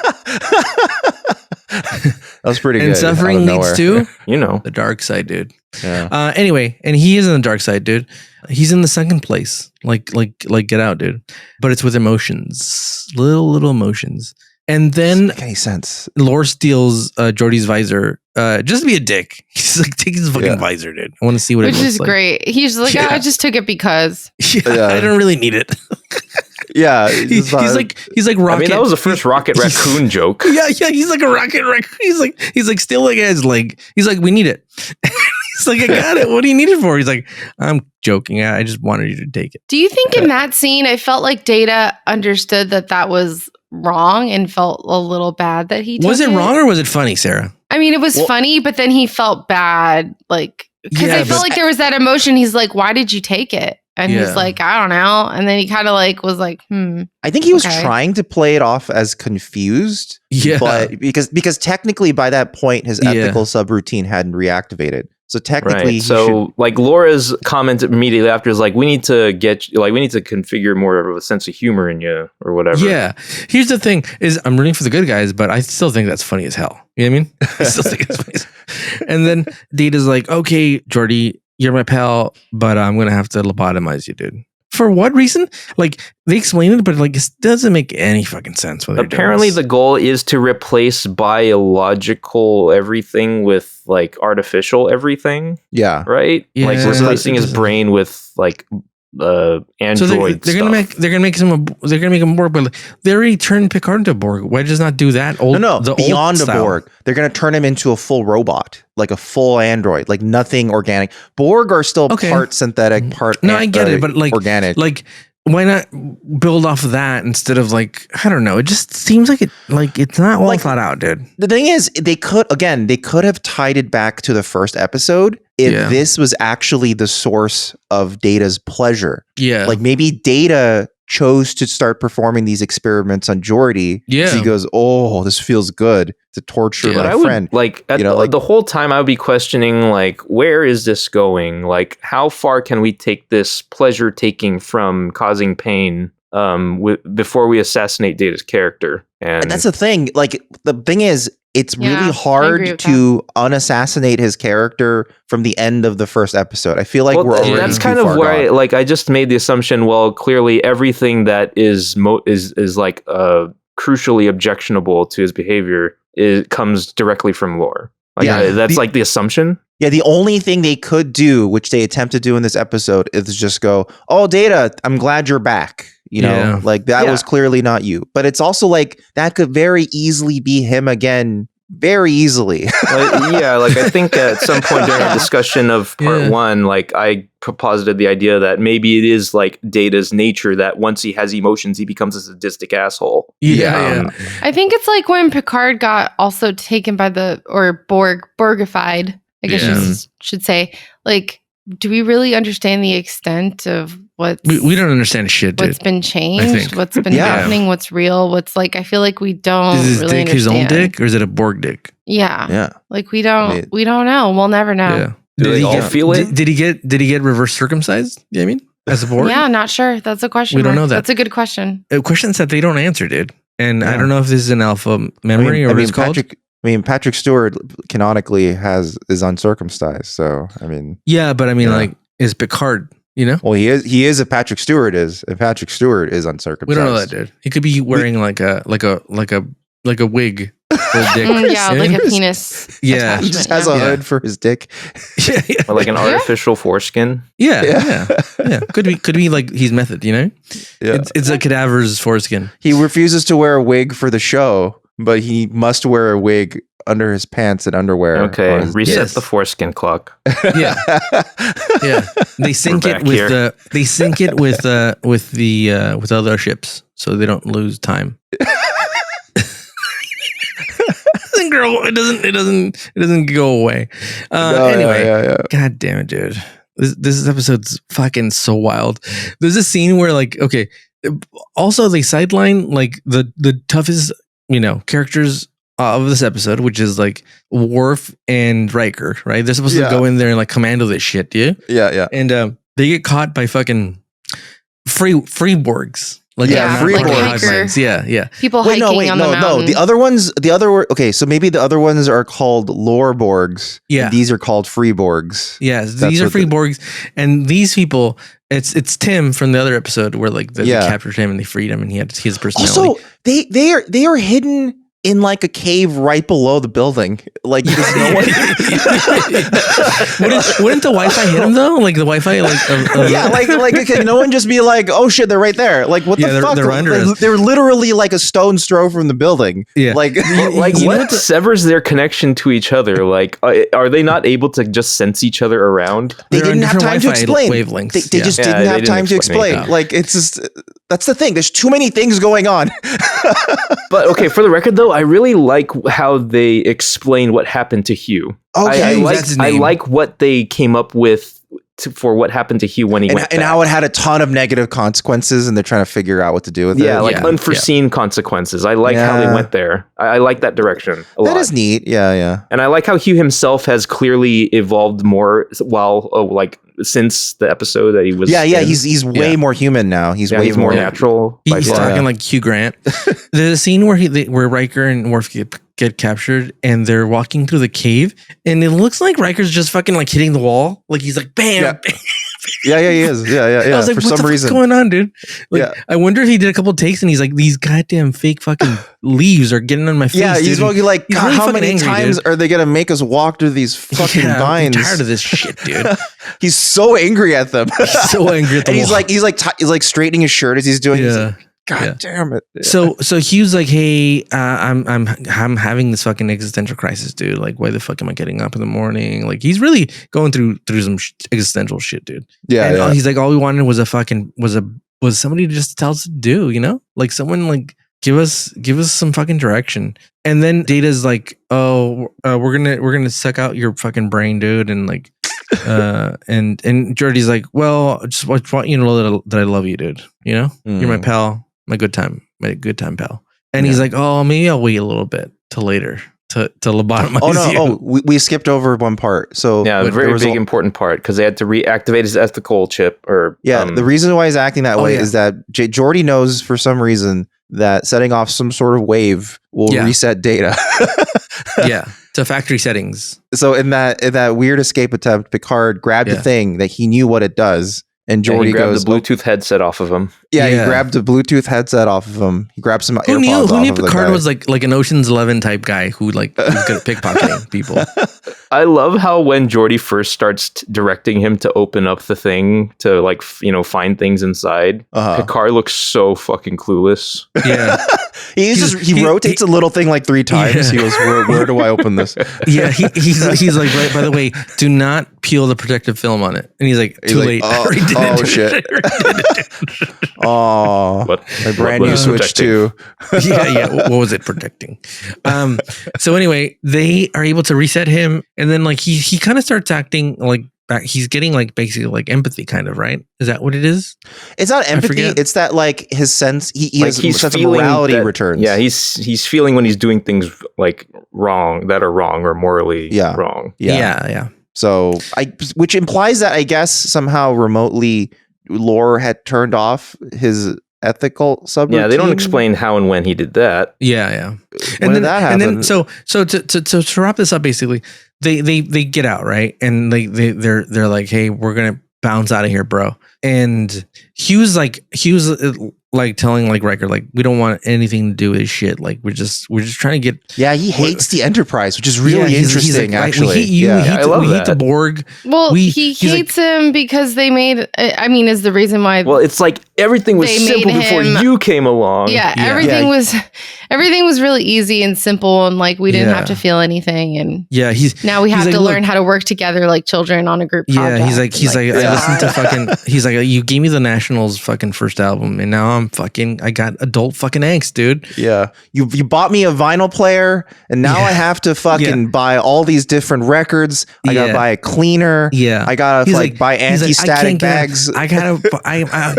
D: That was pretty good.
B: And suffering leads to,
C: the
B: dark side, dude.
D: Yeah.
B: Anyway, and he is in the dark side, dude. He's in the second place. Like Get Out, dude. But it's with emotions, little emotions. And then
D: doesn't make any sense.
B: Lore steals Jordy's visor just to be a dick. He's like, take his fucking visor, dude. I want to see what it looks like. Which is
A: great. He's like, I just took it because.
B: I don't really need it.
D: Yeah,
B: he's like Rocket.
C: I mean, that was the first Rocket Raccoon joke.
B: Yeah, he's like a Rocket Raccoon. He's like still like his leg. He's like, we need it. He's like, I got it. What do you need it for? He's like, I'm joking. I just wanted you to take it.
A: Do you think in that scene, I felt like Data understood that was wrong and felt a little bad that he took
B: Was it wrong or was it funny, Sarah?
A: I mean, it was funny, but then he felt bad, like because I felt like there was that emotion. He's like, "Why did you take it?" And he's like, "I don't know." And then he kind of like was like,
D: I think he was trying to play it off as confused.
B: Yeah,
D: but because technically by that point his ethical subroutine hadn't reactivated. So technically,
C: like Laura's comment immediately after is like, we need to configure more of a sense of humor in you or whatever.
B: Yeah. Here's the thing is I'm rooting for the good guys, but I still think that's funny as hell. You know what I mean? I still think it's funny. And then Data's like, okay, Jordy, you're my pal, but I'm going to have to lobotomize you, dude. For what reason? Like they explain it, but like it doesn't make any fucking sense.
C: Apparently the goal is to replace biological everything with like artificial everything.
D: Yeah.
C: Right?
B: Yeah.
C: Like replacing his brain with like android
B: so they're gonna make him Borg, but they already turned Picard into a Borg. Why just not do that?
D: Beyond a Borg. They're gonna turn him into a full robot, like a full android, like nothing organic. Borg are still part synthetic, part
B: I get it, but like
D: organic.
B: Like why not build off of that instead of like, I don't know. It just seems like it's not well thought out, dude.
D: The thing is, they could have tied it back to the first episode if this was actually the source of Data's pleasure.
B: Yeah.
D: Like maybe Data chose to start performing these experiments on Geordi.
B: Yeah.
D: He goes, oh, this feels good to torture my friend.
C: The whole time I would be questioning, like, where is this going? Like, how far can we take this pleasure taking from causing pain before we assassinate Data's character? And
D: that's the thing. Like, the thing is, it's really hard to unassassinate his character from the end of the first episode. I feel like we're already
C: that's kind of where I just made the assumption. Well, clearly everything that is like crucially objectionable to his behavior comes directly from Lore. Like that's like the assumption.
D: Yeah, the only thing they could do, which they attempt to do in this episode, is just go, "Oh, Data, I'm glad you're back." You know, like that was clearly not you. But it's also like that could very easily be him again, very easily.
C: Like I think at some point during our discussion of part one, like I posited the idea that maybe it is like Data's nature that once he has emotions, he becomes a sadistic asshole.
A: I think it's like when Picard got also taken by Borgified. I guess you should say. Like, do we really understand the extent of what's...
B: We don't understand shit, dude.
A: What's been changed? What's been happening? What's real? What's like... I feel like we don't
B: Is his
A: really
B: dick
A: understand.
B: His own dick? Or is it a Borg dick?
A: Yeah. Like, we don't know. We'll never know.
B: Yeah.
C: Did he all feel it?
B: Did he get reverse circumcised? You know what I mean? as a Borg?
A: Yeah, not sure. That's a question.
B: We don't know that.
A: That's a good question.
B: Questions that they don't answer, dude. And I don't know if this is an alpha memory or what it's called.
D: Patrick Stewart canonically is uncircumcised. So, I mean.
B: Yeah, but I mean, like, is Picard, you know?
D: Well, he is a Patrick Stewart is. And Patrick Stewart is uncircumcised.
B: We don't know that, dude. He could be wearing like a wig. For a dick.
A: Yeah, like a penis.
B: Yeah.
D: He just has a hood for his dick.
B: Yeah.
C: Or like an artificial foreskin.
B: Yeah. Could be like he's method, you know?
D: Yeah.
B: It's a cadaver's foreskin.
D: He refuses to wear a wig for the show, but he must wear a wig under his pants and underwear.
C: Okay, reset the foreskin clock.
B: Yeah. They sync it with other ships so they don't lose time. Girl, it doesn't go away. Anyway, God damn it, dude. This episode's fucking so wild. There's a scene where, like, okay, also they sideline like the toughest, characters of this episode, which is like Worf and Riker, right? They're supposed to go in there and like commando this shit, yeah. And they get caught by fucking free Borgs. Like
D: free
B: Borgs. Yeah.
A: People hiking on the mountain.
D: So maybe the other ones are called lore Borgs.
B: Yeah.
D: These are called free Borgs.
B: Yes, these are free Borgs. And these people, it's Tim from the other episode where like they captured him and they freed him and he had his personality.
D: Also, they are hidden in like a cave right below the building. Like, there's no one.
B: Wouldn't the Wi-Fi hit him though? Like the Wi-Fi,
D: like no one just be like, oh shit, they're right there. Like, what the fuck?
B: They're under us.
D: They're literally like a stone's throw from the building.
B: Yeah,
D: like
C: what severs their connection to each other? Like, are they not able to just sense each other around?
D: They didn't have time to explain.
B: Wavelengths.
D: They just didn't have time to explain. Like, it's just that's the thing. There's too many things going on.
C: But okay, for the record though, I really like how they explain what happened to Hugh.
D: Okay,
C: I like what they came up with for what happened to Hugh when he went back.
D: And how it had a ton of negative consequences, and they're trying to figure out what to do with it.
C: Yeah, like unforeseen consequences. I like how they went there. I like that direction a lot.
D: That is neat. Yeah.
C: And I like how Hugh himself has clearly evolved more since the episode that he was.
D: Yeah. He's way more human now. He's way
C: more natural.
B: He's talking like Hugh Grant. There's a scene where Riker and Worf get captured and they're walking through the cave and it looks like Riker's just fucking like hitting the wall. Like he's like bam.
D: Yeah, he is. Yeah.
B: I was like,
D: for
B: what
D: some reason,
B: what's going on, dude? Like, I wonder if he did a couple of takes and he's like, these goddamn fake fucking leaves are getting on my face.
D: Yeah, he's
B: dude.
D: like, God, really how many angry, times are they gonna make us walk through these fucking vines?
B: I'm tired of this shit, dude.
D: He's so angry at them.
B: He's so angry at them.
D: And he's like straightening his shirt as he's doing.
B: Yeah.
D: He's like, God damn it.
B: So Hugh's like, hey, I'm having this fucking existential crisis, dude. Like, why the fuck am I getting up in the morning? Like, he's really going through some existential shit, dude.
D: Yeah.
B: And he's like, all we wanted was was somebody to just tell us to do, like someone like give us some fucking direction. And then Data's like, oh, we're gonna suck out your fucking brain, dude, and like. And Geordi's like, well, I just want you to know that I love you, dude. You're my pal. My good time pal. And he's like, oh, maybe I'll wait a little bit till later to lobotomize you.
D: Oh, we skipped over one part. So
C: a very big important part because they had to reactivate his ethical chip.
D: The reason why he's acting that way is that Geordi knows for some reason that setting off some sort of wave will reset Data.
B: To factory settings.
D: So in that weird escape attempt, Picard grabbed the thing that he knew what it does. And Geordi
C: grabbed the Bluetooth headset off of him.
D: Yeah, he grabbed the Bluetooth headset off of him. He grabbed some AirPods
B: Who knew Picard was like an Ocean's 11 type guy who like was good at pickpocketing people.
C: I love how when Geordi first starts directing him to open up the thing to like find things inside, Picard looks so fucking clueless.
B: Yeah.
D: He rotates a little thing like 3 times. He goes, where do I open this?
B: Yeah, he's like, right, by the way, do not peel the protective film on it. And he's like, too late.
D: Oh shit. Oh, my brand new Switch 2.
B: Yeah. What was it protecting? So anyway, they are able to reset him. And then like he kind of starts acting like back. He's getting like basically like empathy kind of, right? Is that what it is?
D: It's not empathy. It's that like his sense, he has a sense of morality returns.
C: Yeah. He's feeling when he's doing things like wrong or morally wrong.
B: Yeah.
D: So which implies that I guess somehow remotely Lore had turned off his ethical subroutine.
C: Yeah, they don't explain how and when he did that.
B: Yeah.
D: When did that happen?
B: And then so to wrap this up, basically, they get out, right? And they're like, hey, we're gonna bounce out of here, bro. And Hugh's like telling like Riker, like, we don't want anything to do with his shit. Like we're just trying to get.
D: Yeah, he hates the Enterprise, which is really interesting.
B: Like,
D: actually,
B: we hate you.
C: I love
B: we
C: that.
B: hate the Borg.
A: Well, he hates him because they made. I mean, is the reason why.
C: Well, it's like everything was
A: They
C: simple
A: made
C: before
A: him-
C: you came along.
A: Yeah, everything was really easy and simple, and like we didn't have to feel anything. And
B: yeah,
A: now we have
B: like,
A: to learn how to work together like children on a group project.
B: Yeah, he's like I listened to fucking. He's like, you gave me the Nationals fucking first album, and now I got adult fucking angst, dude.
D: Yeah, you bought me a vinyl player, and now I have to fucking buy all these different records. I gotta buy a cleaner.
B: Yeah,
D: I gotta buy anti-static bags.
B: I gotta.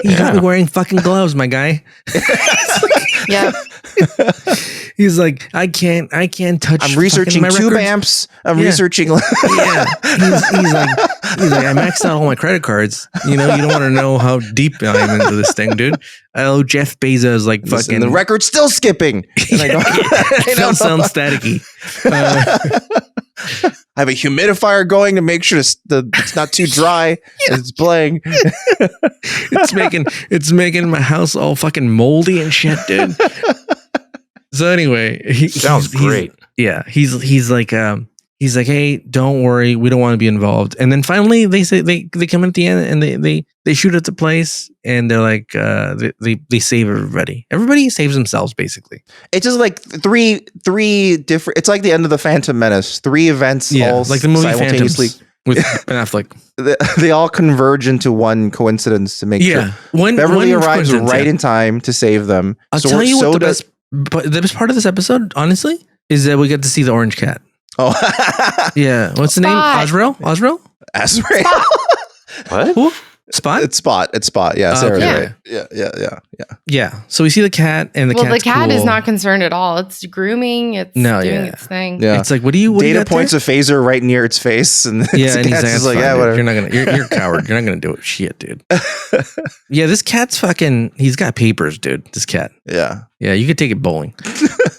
B: You got me wearing fucking gloves, my guy.
A: Yeah.
B: He's like, I can't touch.
D: I'm researching
B: my
D: tube
B: records.
D: amps. I'm researching.
B: Yeah, he's like, I maxed out all my credit cards. You know, you don't want to know how deep I am into this thing, dude. Oh, Jeff Bezos, like
D: Listen,
B: fucking.
D: the record's still skipping. And I don't
B: sound staticky.
D: I have a humidifier going to make sure it's not too dry as it's playing.
B: It's making my house all fucking moldy and shit, dude. So anyway,
C: Sounds great.
B: He's like, hey, don't worry, we don't want to be involved. And then finally, they say they come in at the end and they shoot at the place, and they're like, they save everybody. Everybody saves themselves, basically.
D: It's just like three different. It's like the end of the Phantom Menace. 3 events, all
B: like the movie
D: simultaneously.
B: Phantoms with Ben Affleck.
D: They all converge into one coincidence to make sure Beverly arrives right in time to save them.
B: I'll tell you what the best part of this episode, honestly, is that we get to see the orange cat.
D: Oh,
B: yeah. What's the name? Osriel?
D: Azrael.
C: What?
B: Who? Spot?
D: It's Spot. Yeah, Sarah's
A: yeah.
D: right.
B: Yeah. So we see the cat, and the
A: cat is
B: cool.
A: not concerned at all. It's grooming. It's doing its thing.
D: Yeah.
B: It's like, what do you
D: Data points a phaser right near its face, and
B: and he's like,
D: yeah, whatever.
B: You're a coward. You're not gonna do it. Shit, dude. Yeah, this cat's fucking. He's got papers, dude. This cat.
D: Yeah.
B: You could take it bowling.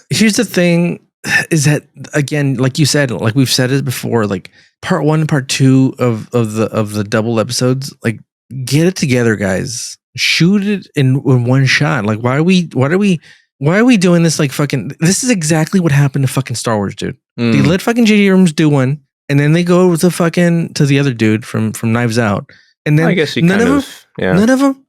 B: Here's the thing: is that again, like you said, like we've said it before, like part 1 and part 2 of the double episodes, like. Get it together, guys. Shoot it in one shot. Like, why are we doing this? Like, fucking, this is exactly what happened to fucking Star Wars, dude. They let fucking J.J. Abrams do one, and then they go to the other dude from Knives Out, and then
C: I guess
B: none of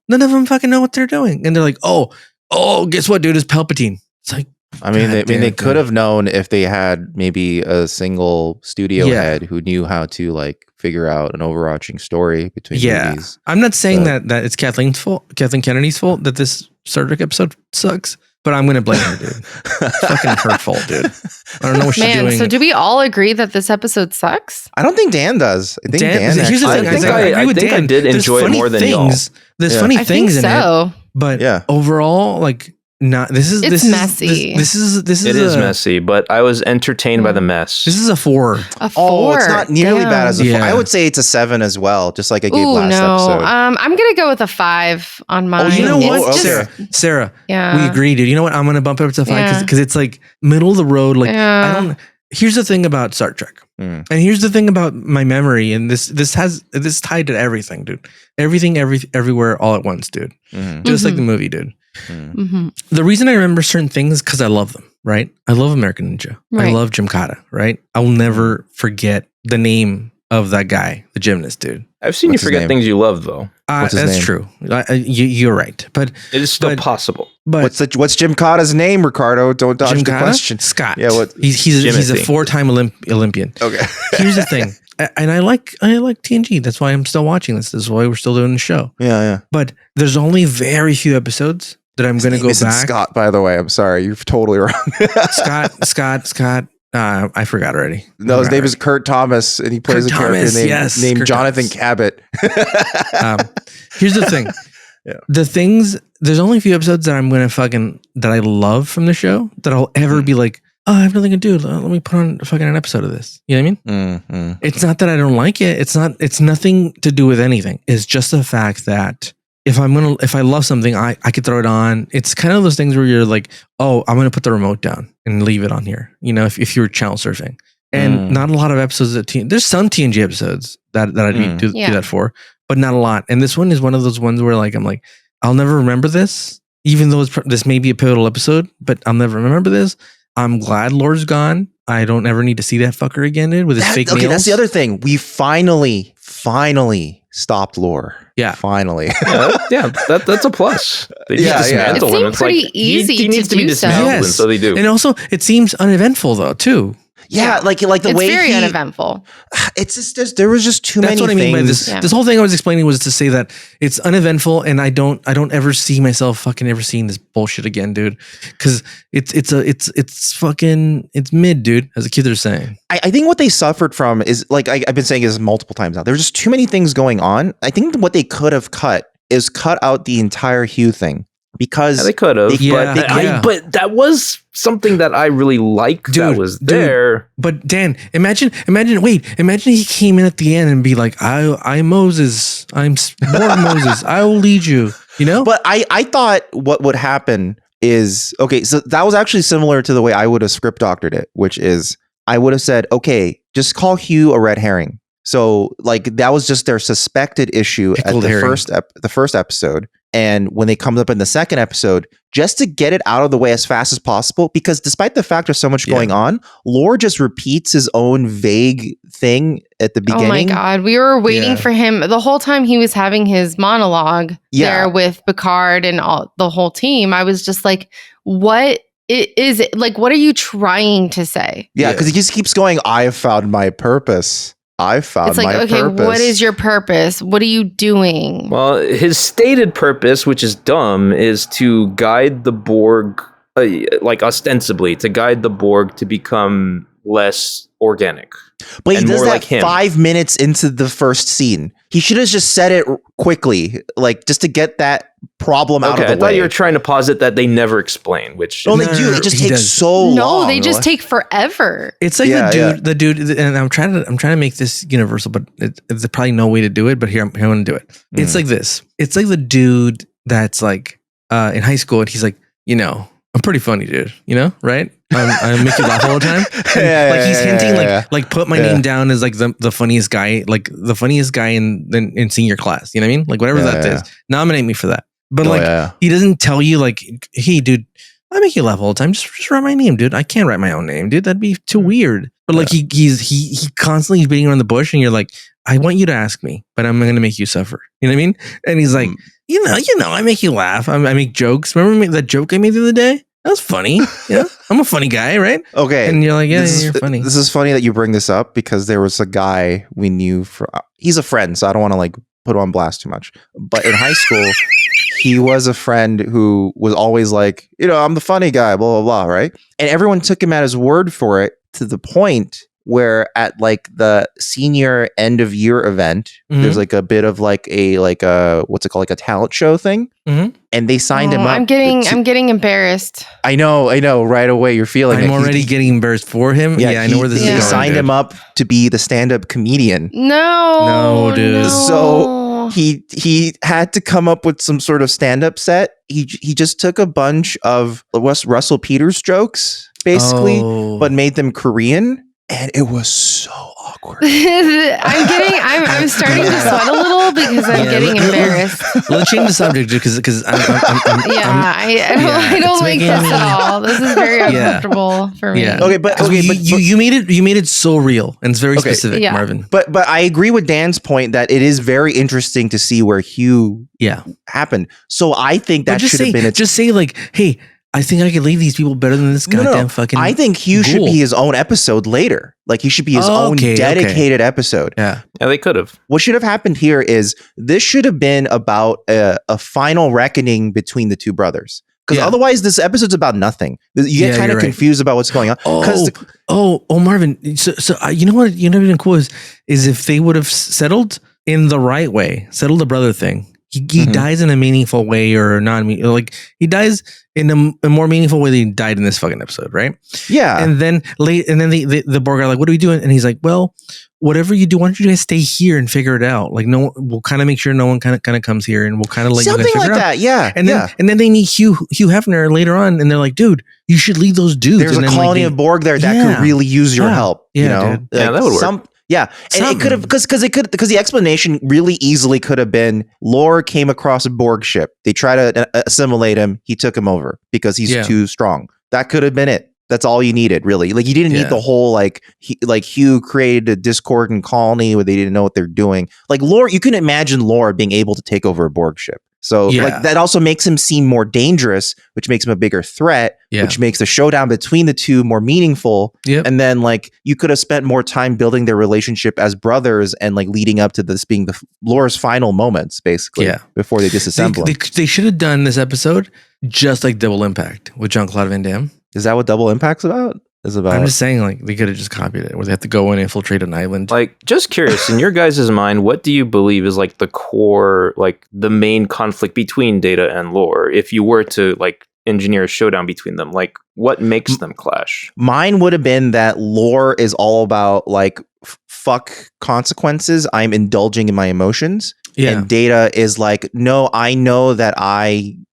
B: them fucking know what they're doing, and they're like, oh, guess what, dude? It's Palpatine. It's like,
D: they could have known if they had maybe a single studio head who knew how to like figure out an overarching story between movies.
B: I'm not saying that it's Kathleen Kennedy's fault that this Star Trek episode sucks, but I'm gonna blame her, dude. It's fucking her fault, dude. I don't know what she's doing.
A: So do we all agree that this episode sucks?
D: I don't think Dan does. I think Dan
B: here's the thing,
C: I think I did enjoy it more than y'all.
B: There's funny things in it, but overall, like.
A: It's messy.
B: This is
C: messy, but I was entertained by the mess.
B: This is a 4.
A: A 4.
D: Oh, it's not nearly bad as a 4. I would say it's a 7 as well, just like I gave last episode.
A: I'm gonna go with a 5 on mine.
B: Oh, you know what, Sarah?
A: Yeah,
B: we agree, dude. You know what? I'm gonna bump it up to 5 because it's like middle of the road. Like I don't. Here's the thing about Star Trek, and here's the thing about my memory, and this tied to everything, dude. Everything, everywhere, all at once, dude. Just like the movie, dude. The reason I remember certain things is because I love them, right? I love American Ninja. Right. I love Gymkata, right? I'll never forget the name of that guy, the gymnast, dude.
C: I've seen you forget things you love, though.
B: That's true. You're right, but
C: it is still possible.
B: But
D: what's Gymkata's name, Ricardo? Don't dodge the question.
B: Scott.
D: Yeah, what?
B: He's a 4-time Olympian.
D: Okay.
B: Here's the thing, and I like TNG. That's why I'm still watching this. This is why we're still doing the show.
D: Yeah.
B: But there's only very few episodes that I'm going to go back.
D: Scott, by the way, I'm sorry, you're totally wrong.
B: Scott. I forgot already.
D: No, his name is Kurt Thomas, and he plays a character named Jonathan Cabot.
B: Here's the thing. The things, there's only a few episodes that I'm going to that I love from the show that I'll ever be like, oh, I have nothing to do. Let me put on an episode of this. You know what I mean? It's not that I don't like it. It's nothing to do with anything. It's just the fact that if I love something, I could throw it on. It's kind of those things where you're like, oh, I'm gonna put the remote down and leave it on here. You know, if you're channel surfing, and not a lot of episodes of there's some TNG episodes that I'd do that for, but not a lot. And this one is one of those ones where like I'm like, I'll never remember this, even though this may be a pivotal episode, but I'll never remember this. I'm glad Lore's gone. I don't ever need to see that fucker again, dude, with his fake nails.
D: Okay, that's the other thing. We finally stopped Lore.
B: Yeah.
D: Finally.
C: That's a plus. They dismantle him.
A: It seemed pretty easy
C: he needs to be dismantled, and so they do.
B: And also, it seems uneventful though, too.
D: Yeah, like the
A: it's
D: way
A: very uneventful.
D: It's just there was just too many things. That's what I mean by
B: this. This whole thing I was explaining was to say that it's uneventful, and I don't ever see myself fucking ever seeing this bullshit again, dude. Because it's mid, dude. As the kids are saying.
D: I think what they suffered from is like I've been saying this multiple times now. There's just too many things going on. I think what they could have cut out the entire Hugh thing. Because
C: they could have, but that was something that I really liked. That was there.
B: But Dan, imagine he came in at the end and be like, I'm Moses. I'm more Moses. I will lead you. You know?
D: But I thought what would happen is, okay, so that was actually similar to the way I would have script doctored it, which is I would have said, okay, just call Hugh a red herring. So like that was just their suspected issue at the first episode. And when they come up in the second episode, just to get it out of the way as fast as possible, because despite the fact there's so much going on, Lore just repeats his own vague thing at the beginning.
A: Oh my God. We were waiting for him the whole time he was having his monologue there with Picard and the whole team. I was just like, what is it? Like, what are you trying to say?
D: Yeah, because he just keeps going, I have found my purpose. I found my purpose. It's like, okay,
A: what is your purpose? What are you doing?
C: Well, his stated purpose, which is dumb, is to guide the Borg, like ostensibly, to guide the Borg to become less organic.
D: But he does that like 5 minutes into the first scene. He should have just said it quickly, like just to get that problem out of the way.
C: I thought you were trying to posit that they never explain, which
D: they do. It just takes so long.
A: No, they just take forever.
B: It's like the dude, and I'm trying to make this universal, but there's probably no way to do it. But here I'm going to do it. It's like this. It's like the dude that's like in high school, and he's like, you know, I'm pretty funny, dude. You know, right? I make you laugh all the time. He's hinting, like put my name down as like the funniest guy, in senior class. You know what I mean? Like whatever that is. Nominate me for that. But he doesn't tell you like, hey, dude, I make you laugh all the time. Just write my name, dude. I can't write my own name, dude. That'd be too weird. But like he constantly is beating around the bush, and you're like, I want you to ask me, but I'm going to make you suffer. You know what I mean? And he's like, you know, I make you laugh. I make jokes. Remember that joke I made the other day? That was funny. Yeah, I'm a funny guy, right?
D: Okay.
B: And you're like, you're funny.
D: This is funny that you bring this up because there was a guy we knew he's a friend, so I don't want to like put him on blast too much. But in high school, he was a friend who was always like, you know, I'm the funny guy, blah, blah, blah, right? And everyone took him at his word for it to the point where at like the senior end of year event, there's like a bit of like a what's it called, like a talent show thing, and they signed him up.
A: I'm getting embarrassed.
D: I know. Right away, you're feeling.
B: I'm already getting embarrassed for him. Yeah, I know where this is going.
D: They signed him up to be the stand-up comedian.
A: No,
B: dude.
D: So he had to come up with some sort of stand-up set. He just took a bunch of Russell Peters jokes, basically, but made them Korean. And it was so awkward.
A: I'm starting to sweat a little because I'm getting embarrassed.
B: Let's change the subject because I
A: don't like this at all. This is very uncomfortable for me.
B: Yeah. But you made it so real and it's very specific, Marvin.
D: But I agree with Dan's point that it is very interesting to see where Hugh happened. So I think that should have been
B: just say like, hey, I think I could leave these people better than this goddamn fucking.
D: I think Hugh should be his own episode later. Like he should be his own dedicated episode.
C: Yeah, they could have.
D: What should have happened here is this should have been about a final reckoning between the two brothers. Because otherwise, this episode's about nothing. You get kind of confused about what's going on.
B: Marvin. So you know what? You know what's even cool is if they would have settled in the right way, settled the brother thing. he dies in a meaningful way or not. Like he dies in a more meaningful way than he died in this fucking episode, right?
D: Yeah.
B: And then the Borg are like, "What are we doing?" And he's like, "Well, whatever you do, why don't you guys stay here and figure it out? Like, we'll kind of make sure no one kind of comes here, and we'll kind of let
D: something
B: you guys figure
D: like
B: it out."
D: that. Yeah.
B: And then they meet Hugh Hefner later on, and they're like, "Dude, you should leave those dudes."
D: There's
B: and
D: a
B: then,
D: colony of Borg there that could really use your help.
B: Yeah,
D: you know,
B: dude.
C: Yeah, that would work.
D: Yeah, and it could have because the explanation really easily could have been Lore came across a Borg ship. They try to assimilate him. He took him over because he's too strong. That could have been it. That's all you needed, really. Like you didn't need the whole like Hugh created a discordant colony where they didn't know what they're doing. Like Lore, you can imagine Lore being able to take over a Borg ship. So like that also makes him seem more dangerous, which makes him a bigger threat, which makes the showdown between the two more meaningful. And then like you could have spent more time building their relationship as brothers and like leading up to this being the Lore's final moments, basically, before they disassemble.
B: They should have done this episode just like Double Impact with Jean-Claude Van Damme.
D: Is that what Double Impact's about?
B: I'm just saying, like, they could have just copied it, where they have to go and infiltrate an island.
C: Like, just curious, in your guys' mind, what do you believe is like the core, like the main conflict between Data and Lore? If you were to like engineer a showdown between them, like what makes them clash?
D: Mine would have been that Lore is all about like fuck consequences. I'm indulging in my emotions. And Data is like, no, I know that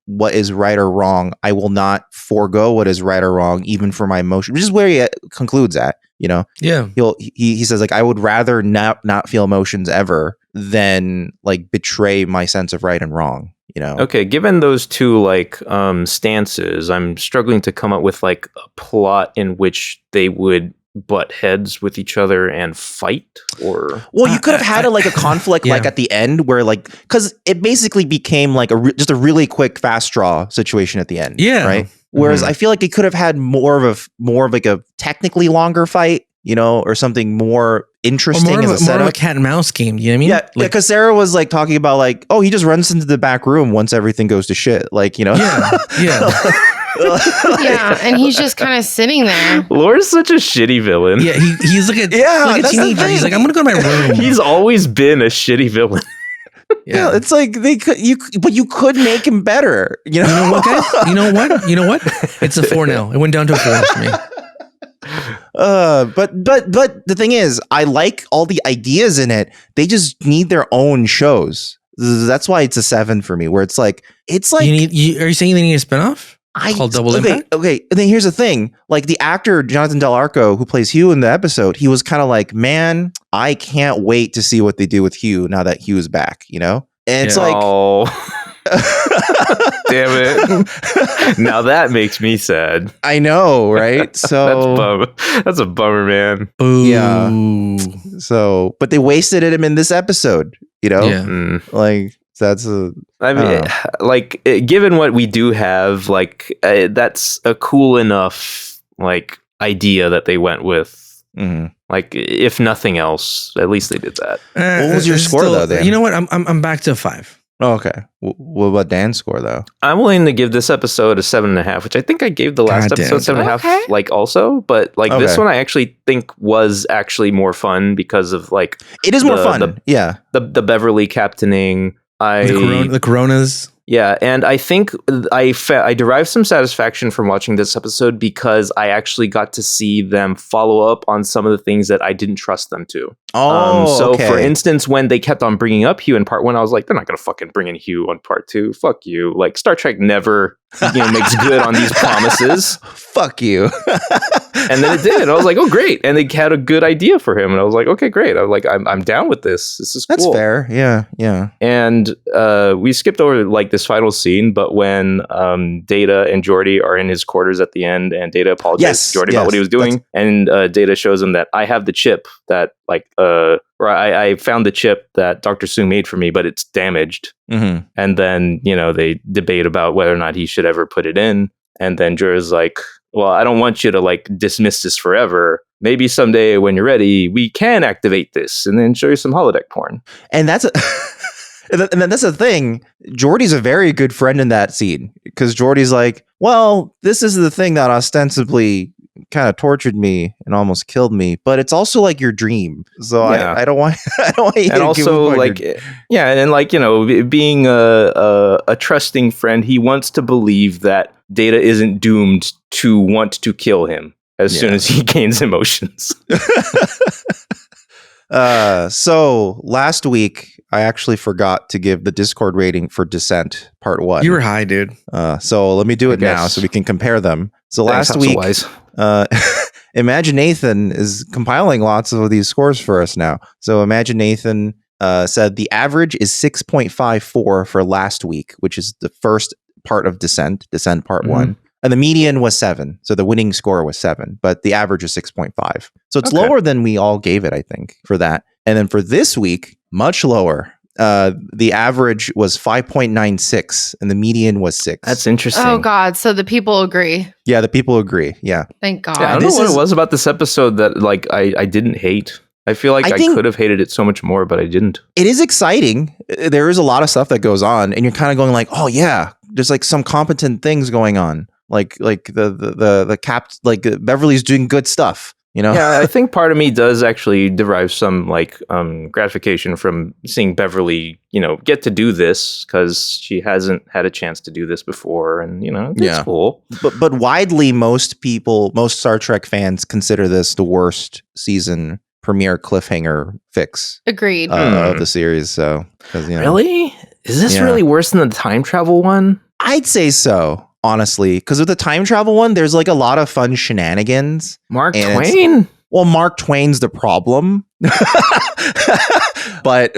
D: what is right or wrong. I will not forego what is right or wrong, even for my emotion, which is where he concludes at, you know?
B: Yeah.
D: He says like, I would rather not feel emotions ever than like betray my sense of right and wrong, you know?
C: Okay. Given those two like stances, I'm struggling to come up with like a plot in which they would butt heads with each other and fight. Or
D: well, you could have had a conflict like at the end where like because it basically became like just a really quick fast draw situation at the end. Right. Whereas I feel like it could have had more of like a technically longer fight, you know, or something more interesting as a setup.
B: More of a cat and mouse game. You know what I mean?
D: Yeah, because Sarah was like talking about like, oh, he just runs into the back room once everything goes to shit. Like, you know.
A: Yeah, and he's just kind of sitting there.
C: Lore's such a shitty villain.
B: Yeah, he's like a teenager. He's like, I'm gonna go to my room.
C: He's always been a shitty villain.
D: Yeah, it's like but you could make him better. You know,
B: what, guys? You know what? It's a 4 now. It went down to a 4 for me.
D: But the thing is, I like all the ideas in it. They just need their own shows. That's why it's a 7 for me. Where it's like are you
B: saying they need a spinoff? Called Double Impact?
D: Okay. And then here's the thing. Like the actor, Jonathan Del Arco, who plays Hugh in the episode, he was kind of like, man, I can't wait to see what they do with Hugh now that Hugh is back, you know? And it's like...
C: Oh. Damn it. Now that makes me sad.
D: I know, right? So...
C: That's a bummer, man.
B: Ooh.
D: Yeah. So, but they wasted him in this episode, you know?
B: Yeah.
D: Like...
C: I mean, like, given what we do have, like, that's a cool enough, like, idea that they went with.
D: Mm-hmm.
C: Like, if nothing else, at least they did that.
D: What was your score, though, Dan?
B: You know what? I'm back to 5.
D: Oh, okay. What about Dan's score, though?
C: I'm willing to give this episode a 7.5, which I think I gave the last episode 7.5, like, also. But, like, this one I actually think was actually more fun because of, like...
D: It is more fun,
C: The Beverly captaining...
B: The Coronas.
C: Yeah, and I think I derived some satisfaction from watching this episode because I actually got to see them follow up on some of the things that I didn't trust them to. For instance, when they kept on bringing up Hugh in part 1, I was like, they're not going to fucking bring in Hugh on part 2. Fuck you. Like, Star Trek never, makes good on these promises.
D: Fuck you.
C: And then it did. I was like, oh, great. And they had a good idea for him. And I was like, okay, great. I'm down with this. This is cool.
D: That's fair. Yeah.
C: And we skipped over like this final scene, but when Data and Geordi are in his quarters at the end, and Data apologizes to Geordi about what he was doing, and Data shows him that I have the chip that or I found the chip that Dr. Soong made for me, but it's damaged.
D: Mm-hmm.
C: And then, they debate about whether or not he should ever put it in. And then Jorah's like, well, I don't want you to like dismiss this forever. Maybe someday when you're ready, we can activate this and then show you some holodeck porn.
D: And that's and then that's the thing. Geordi's a very good friend in that scene because Geordi's like, well, this is the thing that ostensibly kind of tortured me and almost killed me, but it's also like your dream. So I don't want I don't want you
C: and
D: to
C: also like and like, you know, being a trusting friend, he wants to believe that Data isn't doomed to want to kill him as soon as he gains emotions.
D: So last week I actually forgot to give the Discord rating for Descent Part 1.
B: You were high, dude.
D: So let me do it now so we can compare them. So last week, Imagine Nathan is compiling lots of these scores for us now. So Imagine Nathan said the average is 6.54 for last week, which is the first part of Descent Part 1. And the median was 7. So the winning score was 7, but the average is 6.5. So it's lower than we all gave it, I think, for that. And then for this week, much lower. The average was 5.96 and the median was 6.
C: That's interesting.
A: Oh God. So the people agree.
D: Yeah, the people agree. Yeah.
A: Thank God.
C: Yeah, I don't know what it was about this episode that like I didn't hate. I feel like I could have hated it so much more, but I didn't.
D: It is exciting. There is a lot of stuff that goes on and you're kind of going like, oh yeah, there's like some competent things going on. Like the cap, like Beverly's doing good stuff, you know?
C: Yeah, I think part of me does actually derive some like gratification from seeing Beverly, you know, get to do this because she hasn't had a chance to do this before, and you know, it's cool.
D: But widely, most Star Trek fans consider this the worst season premiere cliffhanger fix.
A: Agreed.
D: Of the series. So, you know,
C: really, is this really worse than the time travel one?
D: I'd say so. Honestly, because with the time travel one, there's like a lot of fun shenanigans.
C: Mark Twain?
D: Well, Mark Twain's the problem. but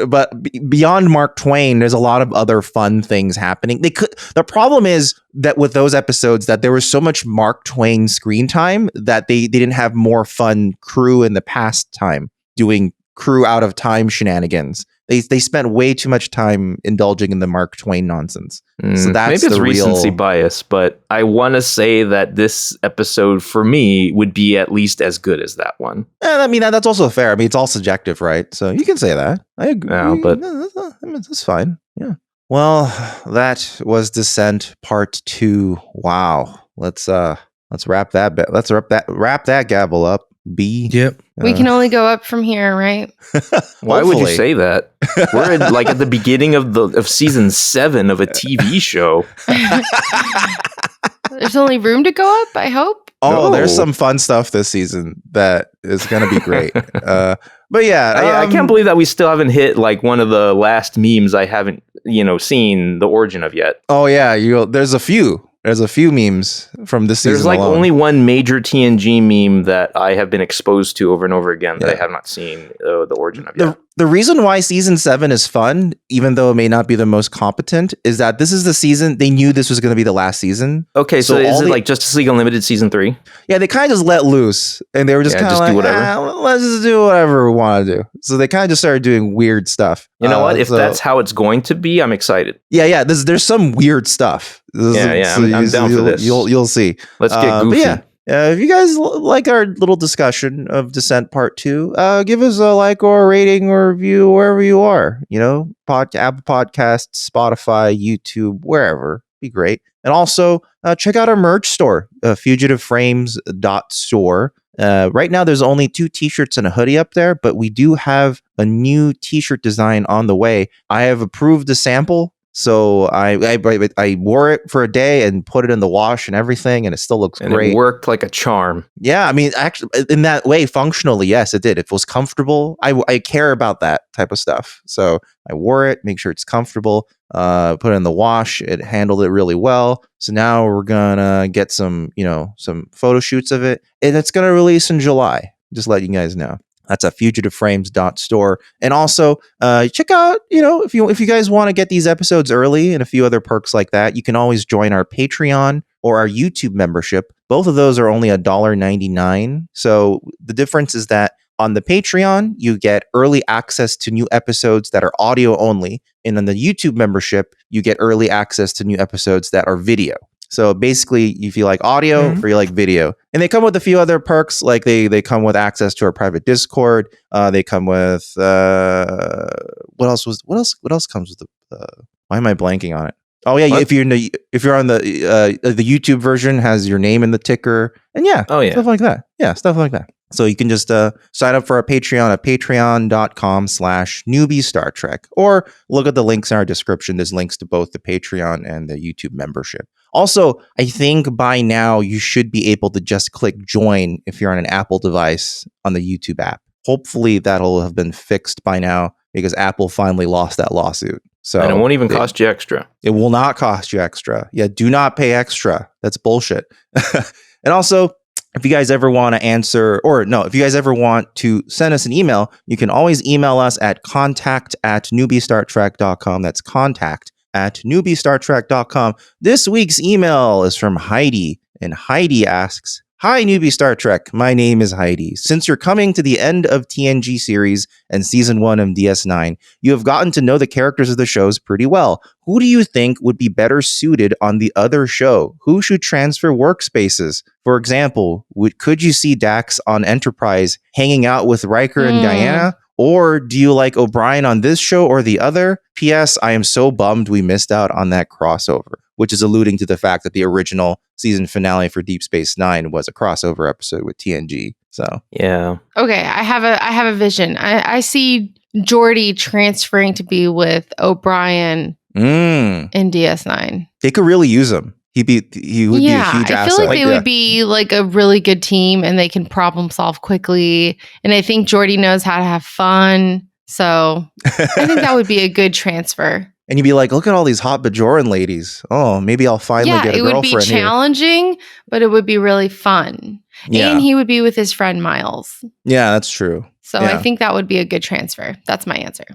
D: beyond Mark Twain, there's a lot of other fun things happening. The problem is that with those episodes that there was so much Mark Twain screen time that they didn't have more fun crew in the past time doing crew out of time shenanigans. They spent way too much time indulging in the Mark Twain nonsense. So that's
C: maybe it's recency bias, but I want to say that this episode for me would be at least as good as that one.
D: And I mean, that's also fair. I mean, it's all subjective, right? So you can say that. I agree.
C: Yeah, but
D: that's fine. Yeah. Well, that was Descent Part 2. Wow. Let's wrap that. Let's wrap that gavel up.
B: Yep.
A: We can only go up from here, right?
C: Why would you say that? We're like at the beginning of season 7 of a TV show.
A: There's only room to go up, I hope.
D: Oh, there's some fun stuff this season that is going to be great. But yeah,
C: I can't believe that we still haven't hit like one of the last memes I haven't, seen the origin of yet.
D: Oh yeah, there's a few. There's a few memes from this season.
C: There's like
D: alone.
C: only one major TNG meme that I have been exposed to over and over again that I have not seen the origin of yet.
D: The reason why season 7 is fun, even though it may not be the most competent, is that this is the season they knew this was going to be the last season.
C: Okay, so is it like Justice League Unlimited season 3?
D: Yeah, they kind of just let loose, and they were just kind of like,
C: do whatever.
D: Let's just do whatever we want to do. So they kind of just started doing weird stuff.
C: You know what? If that's how it's going to be, I'm excited.
D: Yeah. There's some weird stuff.
C: I'm down for this.
D: You'll see.
C: Let's get goofy.
D: But yeah, if you guys like our little discussion of Descent Part 2, give us a like or a rating or review wherever you are. Apple Podcasts, Spotify, YouTube, wherever. Be great. And also check out our merch store, fugitiveframes.store. Right now, there's only 2 t-shirts and a hoodie up there, but we do have a new t-shirt design on the way. I have approved the sample. So I wore it for a day and put it in the wash and everything, and it still looks great.
C: It worked like a charm.
D: Yeah, I mean, actually, in that way, functionally, yes, it did. It was comfortable. I care about that type of stuff. So I wore it, make sure it's comfortable, put it in the wash. It handled it really well. So now we're gonna get some photo shoots of it, and it's gonna release in July. Just letting you guys know. That's at fugitiveframes.store. And also, check out, if you guys want to get these episodes early and a few other perks like that, you can always join our Patreon or our YouTube membership. Both of those are only $1.99. So the difference is that on the Patreon, you get early access to new episodes that are audio only. And on the YouTube membership, you get early access to new episodes that are video. So basically, if you like audio or you like video, and they come with a few other perks, like they come with access to our private Discord. They come with what else comes with the? Why am I blanking on it? Oh yeah, if you're on the YouTube version has your name in the ticker, and stuff like that. Yeah, stuff like that. So you can just sign up for our Patreon at patreon.com/newbie Star Trek, or look at the links in our description. There's links to both the Patreon and the YouTube membership. Also, I think by now you should be able to just click join if you're on an Apple device on the YouTube app. Hopefully that'll have been fixed by now because Apple finally lost that lawsuit. So
C: and it won't even cost you extra.
D: It will not cost you extra. Yeah, do not pay extra. That's bullshit. And also, if you guys ever want to if you guys ever want to send us an email, you can always email us at contact@newbiestartrek.com. That's contact@newbiestartrek.com. This week's email is from Heidi, and Heidi asks, "Hi, Newbie Star Trek. My name is Heidi. Since you're coming to the end of TNG series and season 1 of DS9, you have gotten to know the characters of the shows pretty well. Who do you think would be better suited on the other show? Who should transfer workspaces? For example, could you see Dax on Enterprise hanging out with Riker and Diana? Or do you like O'Brien on this show or the other? P.S. I am so bummed we missed out on that crossover," which is alluding to the fact that the original season finale for Deep Space Nine was a crossover episode with TNG. So
C: yeah.
A: Okay, I have a vision. I see Geordi transferring to be with O'Brien in DS9.
D: They could really use him. He would be a huge asset.
A: I feel like they would be like a really good team and they can problem solve quickly. And I think Geordi knows how to have fun. So I think that would be a good transfer.
D: And you'd be like, look at all these hot Bajoran ladies. Oh, maybe I'll finally get a girlfriend.
A: It would be challenging, but it would be really fun. Yeah. And he would be with his friend Miles.
D: Yeah, that's true.
A: So I think that would be a good transfer. That's my answer.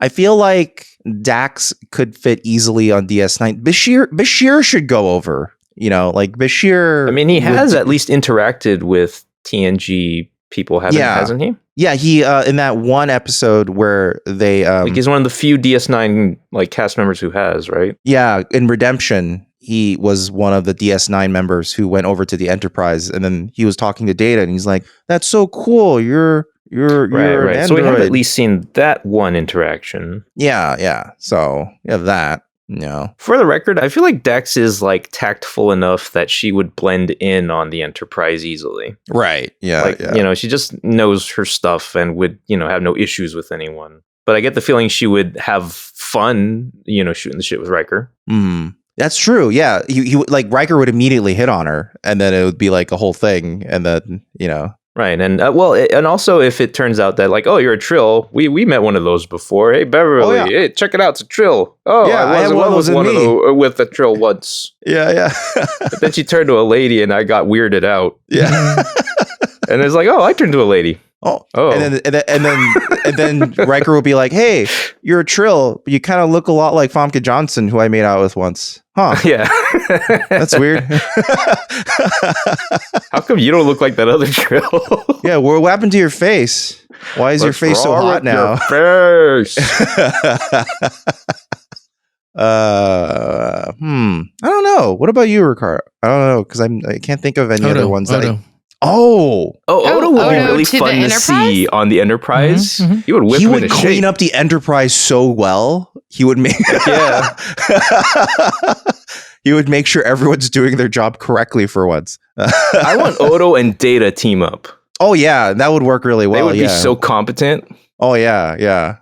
D: I feel like Dax could fit easily on DS9. Bashir should go over. You know, like Bashir.
C: I mean, he has at least interacted with TNG people, hasn't he?
D: Yeah, he in that one episode where they
C: he's one of the few DS9 like cast members who has, right?
D: Yeah, in Redemption, he was one of the DS9 members who went over to the Enterprise, and then he was talking to Data, and he's like, "That's so cool. You're
C: right. So we have at least seen that one interaction.
D: Yeah. So you have that. No.
C: For the record, I feel like Dax is like tactful enough that she would blend in on the Enterprise easily.
D: Right. Yeah.
C: You know, she just knows her stuff and would, have no issues with anyone. But I get the feeling she would have fun, shooting the shit with Riker.
D: That's true. Yeah. He like Riker would immediately hit on her, and then it would be like a whole thing, and then
C: Right, and and also if it turns out that like, oh, you're a Trill, we met one of those before. Hey, Beverly, hey, check it out, it's a Trill. Oh,
D: yeah,
C: I was one of those with a Trill once.
D: Yeah.
C: But then she turned to a lady, and I got weirded out.
D: Yeah,
C: and it's like, oh, I turned to a lady.
D: Oh, and then Riker will be like, hey, you're a Trill, but you kind of look a lot like Famke Johnson, who I made out with once. Huh?
C: Yeah,
D: that's weird.
C: How come you don't look like that other Trill?
D: Yeah, what happened to your face? Why is your face so hot now?
C: Your face.
D: I don't know. What about you, Ricardo? I don't know because I can't think of any other ones.
B: Odo
C: Odo would be really fun to see on the Enterprise.
B: Mm-hmm.
C: He would whip him into shape.
D: He would clean up the Enterprise so well. He would make he would make sure everyone's doing their job correctly for once.
C: I want Odo and Data team up.
D: Oh yeah, that would work really well.
C: They would be so competent.
D: Oh yeah.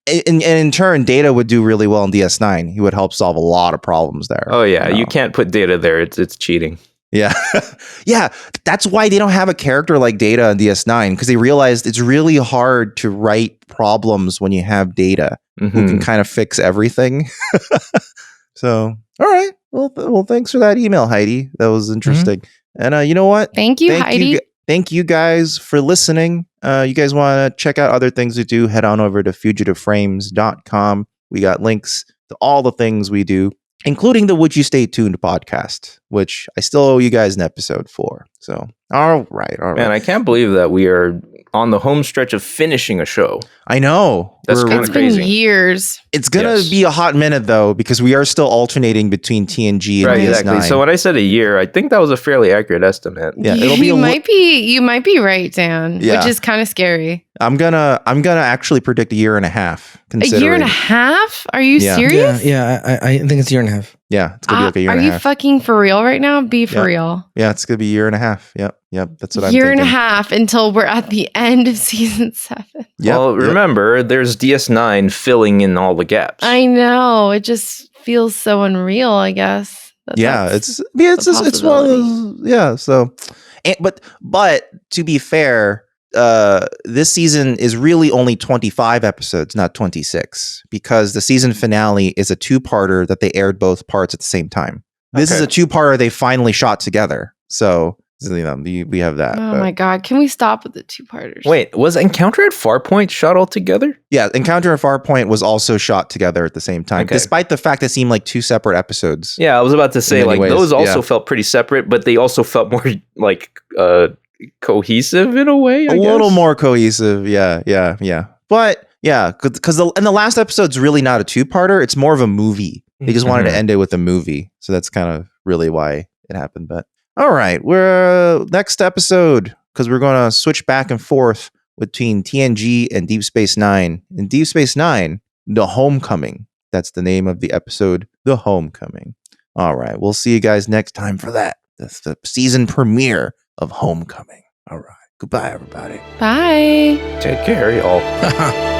D: And in turn, Data would do really well in DS9. He would help solve a lot of problems there.
C: Oh yeah, you can't put Data there. It's cheating.
D: Yeah. Yeah. That's why they don't have a character like Data on DS9, because they realized it's really hard to write problems when you have Data who can kind of fix everything. So, all right. Well, thanks for that email, Heidi. That was interesting. And you know what?
A: Thank you, Heidi.
D: Thank you guys for listening. You guys want to check out other things we do, head on over to fugitiveframes.com. We got links to all the things we do, including the Would You Stay Tuned podcast, which I still owe you guys an episode for. So, all right.
C: Man, I can't believe that we are on the home stretch of finishing a show.
D: I know.
C: That's kind of crazy.
A: Been years.
D: It's going to be a hot minute, though, because we are still alternating between TNG and DS9.
C: Exactly. So when I said a year, I think that was a fairly accurate estimate.
D: Yeah,
A: you might be right, Dan, which is kind of scary.
D: I'm gonna actually predict a year and a half.
A: A year and a half? Are you serious?
B: Yeah. I think it's a year and a half.
D: Yeah, it's gonna be like a year and a half.
A: Are you fucking for real right now? Be for real.
D: Yeah, it's gonna be a year and a half. Yep. That's what I'm thinking.
A: Year and a half until we're at the end of season 7.
C: Well, remember, there's DS9 filling in all the gaps.
A: I know. It just feels so unreal, I guess.
D: It's so but to be fair, this season is really only 25 episodes, not 26, because the season finale is a 2-parter that they aired both parts at the same time. This is a 2-parter they finally shot together. So, we have that.
A: Oh my God. Can we stop with the 2-parters?
C: Wait, was Encounter at Farpoint shot all together?
D: Yeah, Encounter at Farpoint was also shot together at the same time, despite the fact it seemed like 2 separate episodes.
C: Yeah, I was about to say, like, those also felt pretty separate, but they also felt more, like, cohesive in a way, I guess.
D: Little more cohesive, yeah. But, yeah, because the last episode's really not a 2-parter, it's more of a movie. They just wanted to end it with a movie, so that's kind of really why it happened, but... All right, we're next episode, because we're going to switch back and forth between TNG and Deep Space Nine. In Deep Space Nine, The Homecoming. That's the name of the episode, The Homecoming. All right, we'll see you guys next time for that. That's the season premiere of Homecoming. All right, goodbye, everybody.
A: Bye.
C: Take care, y'all.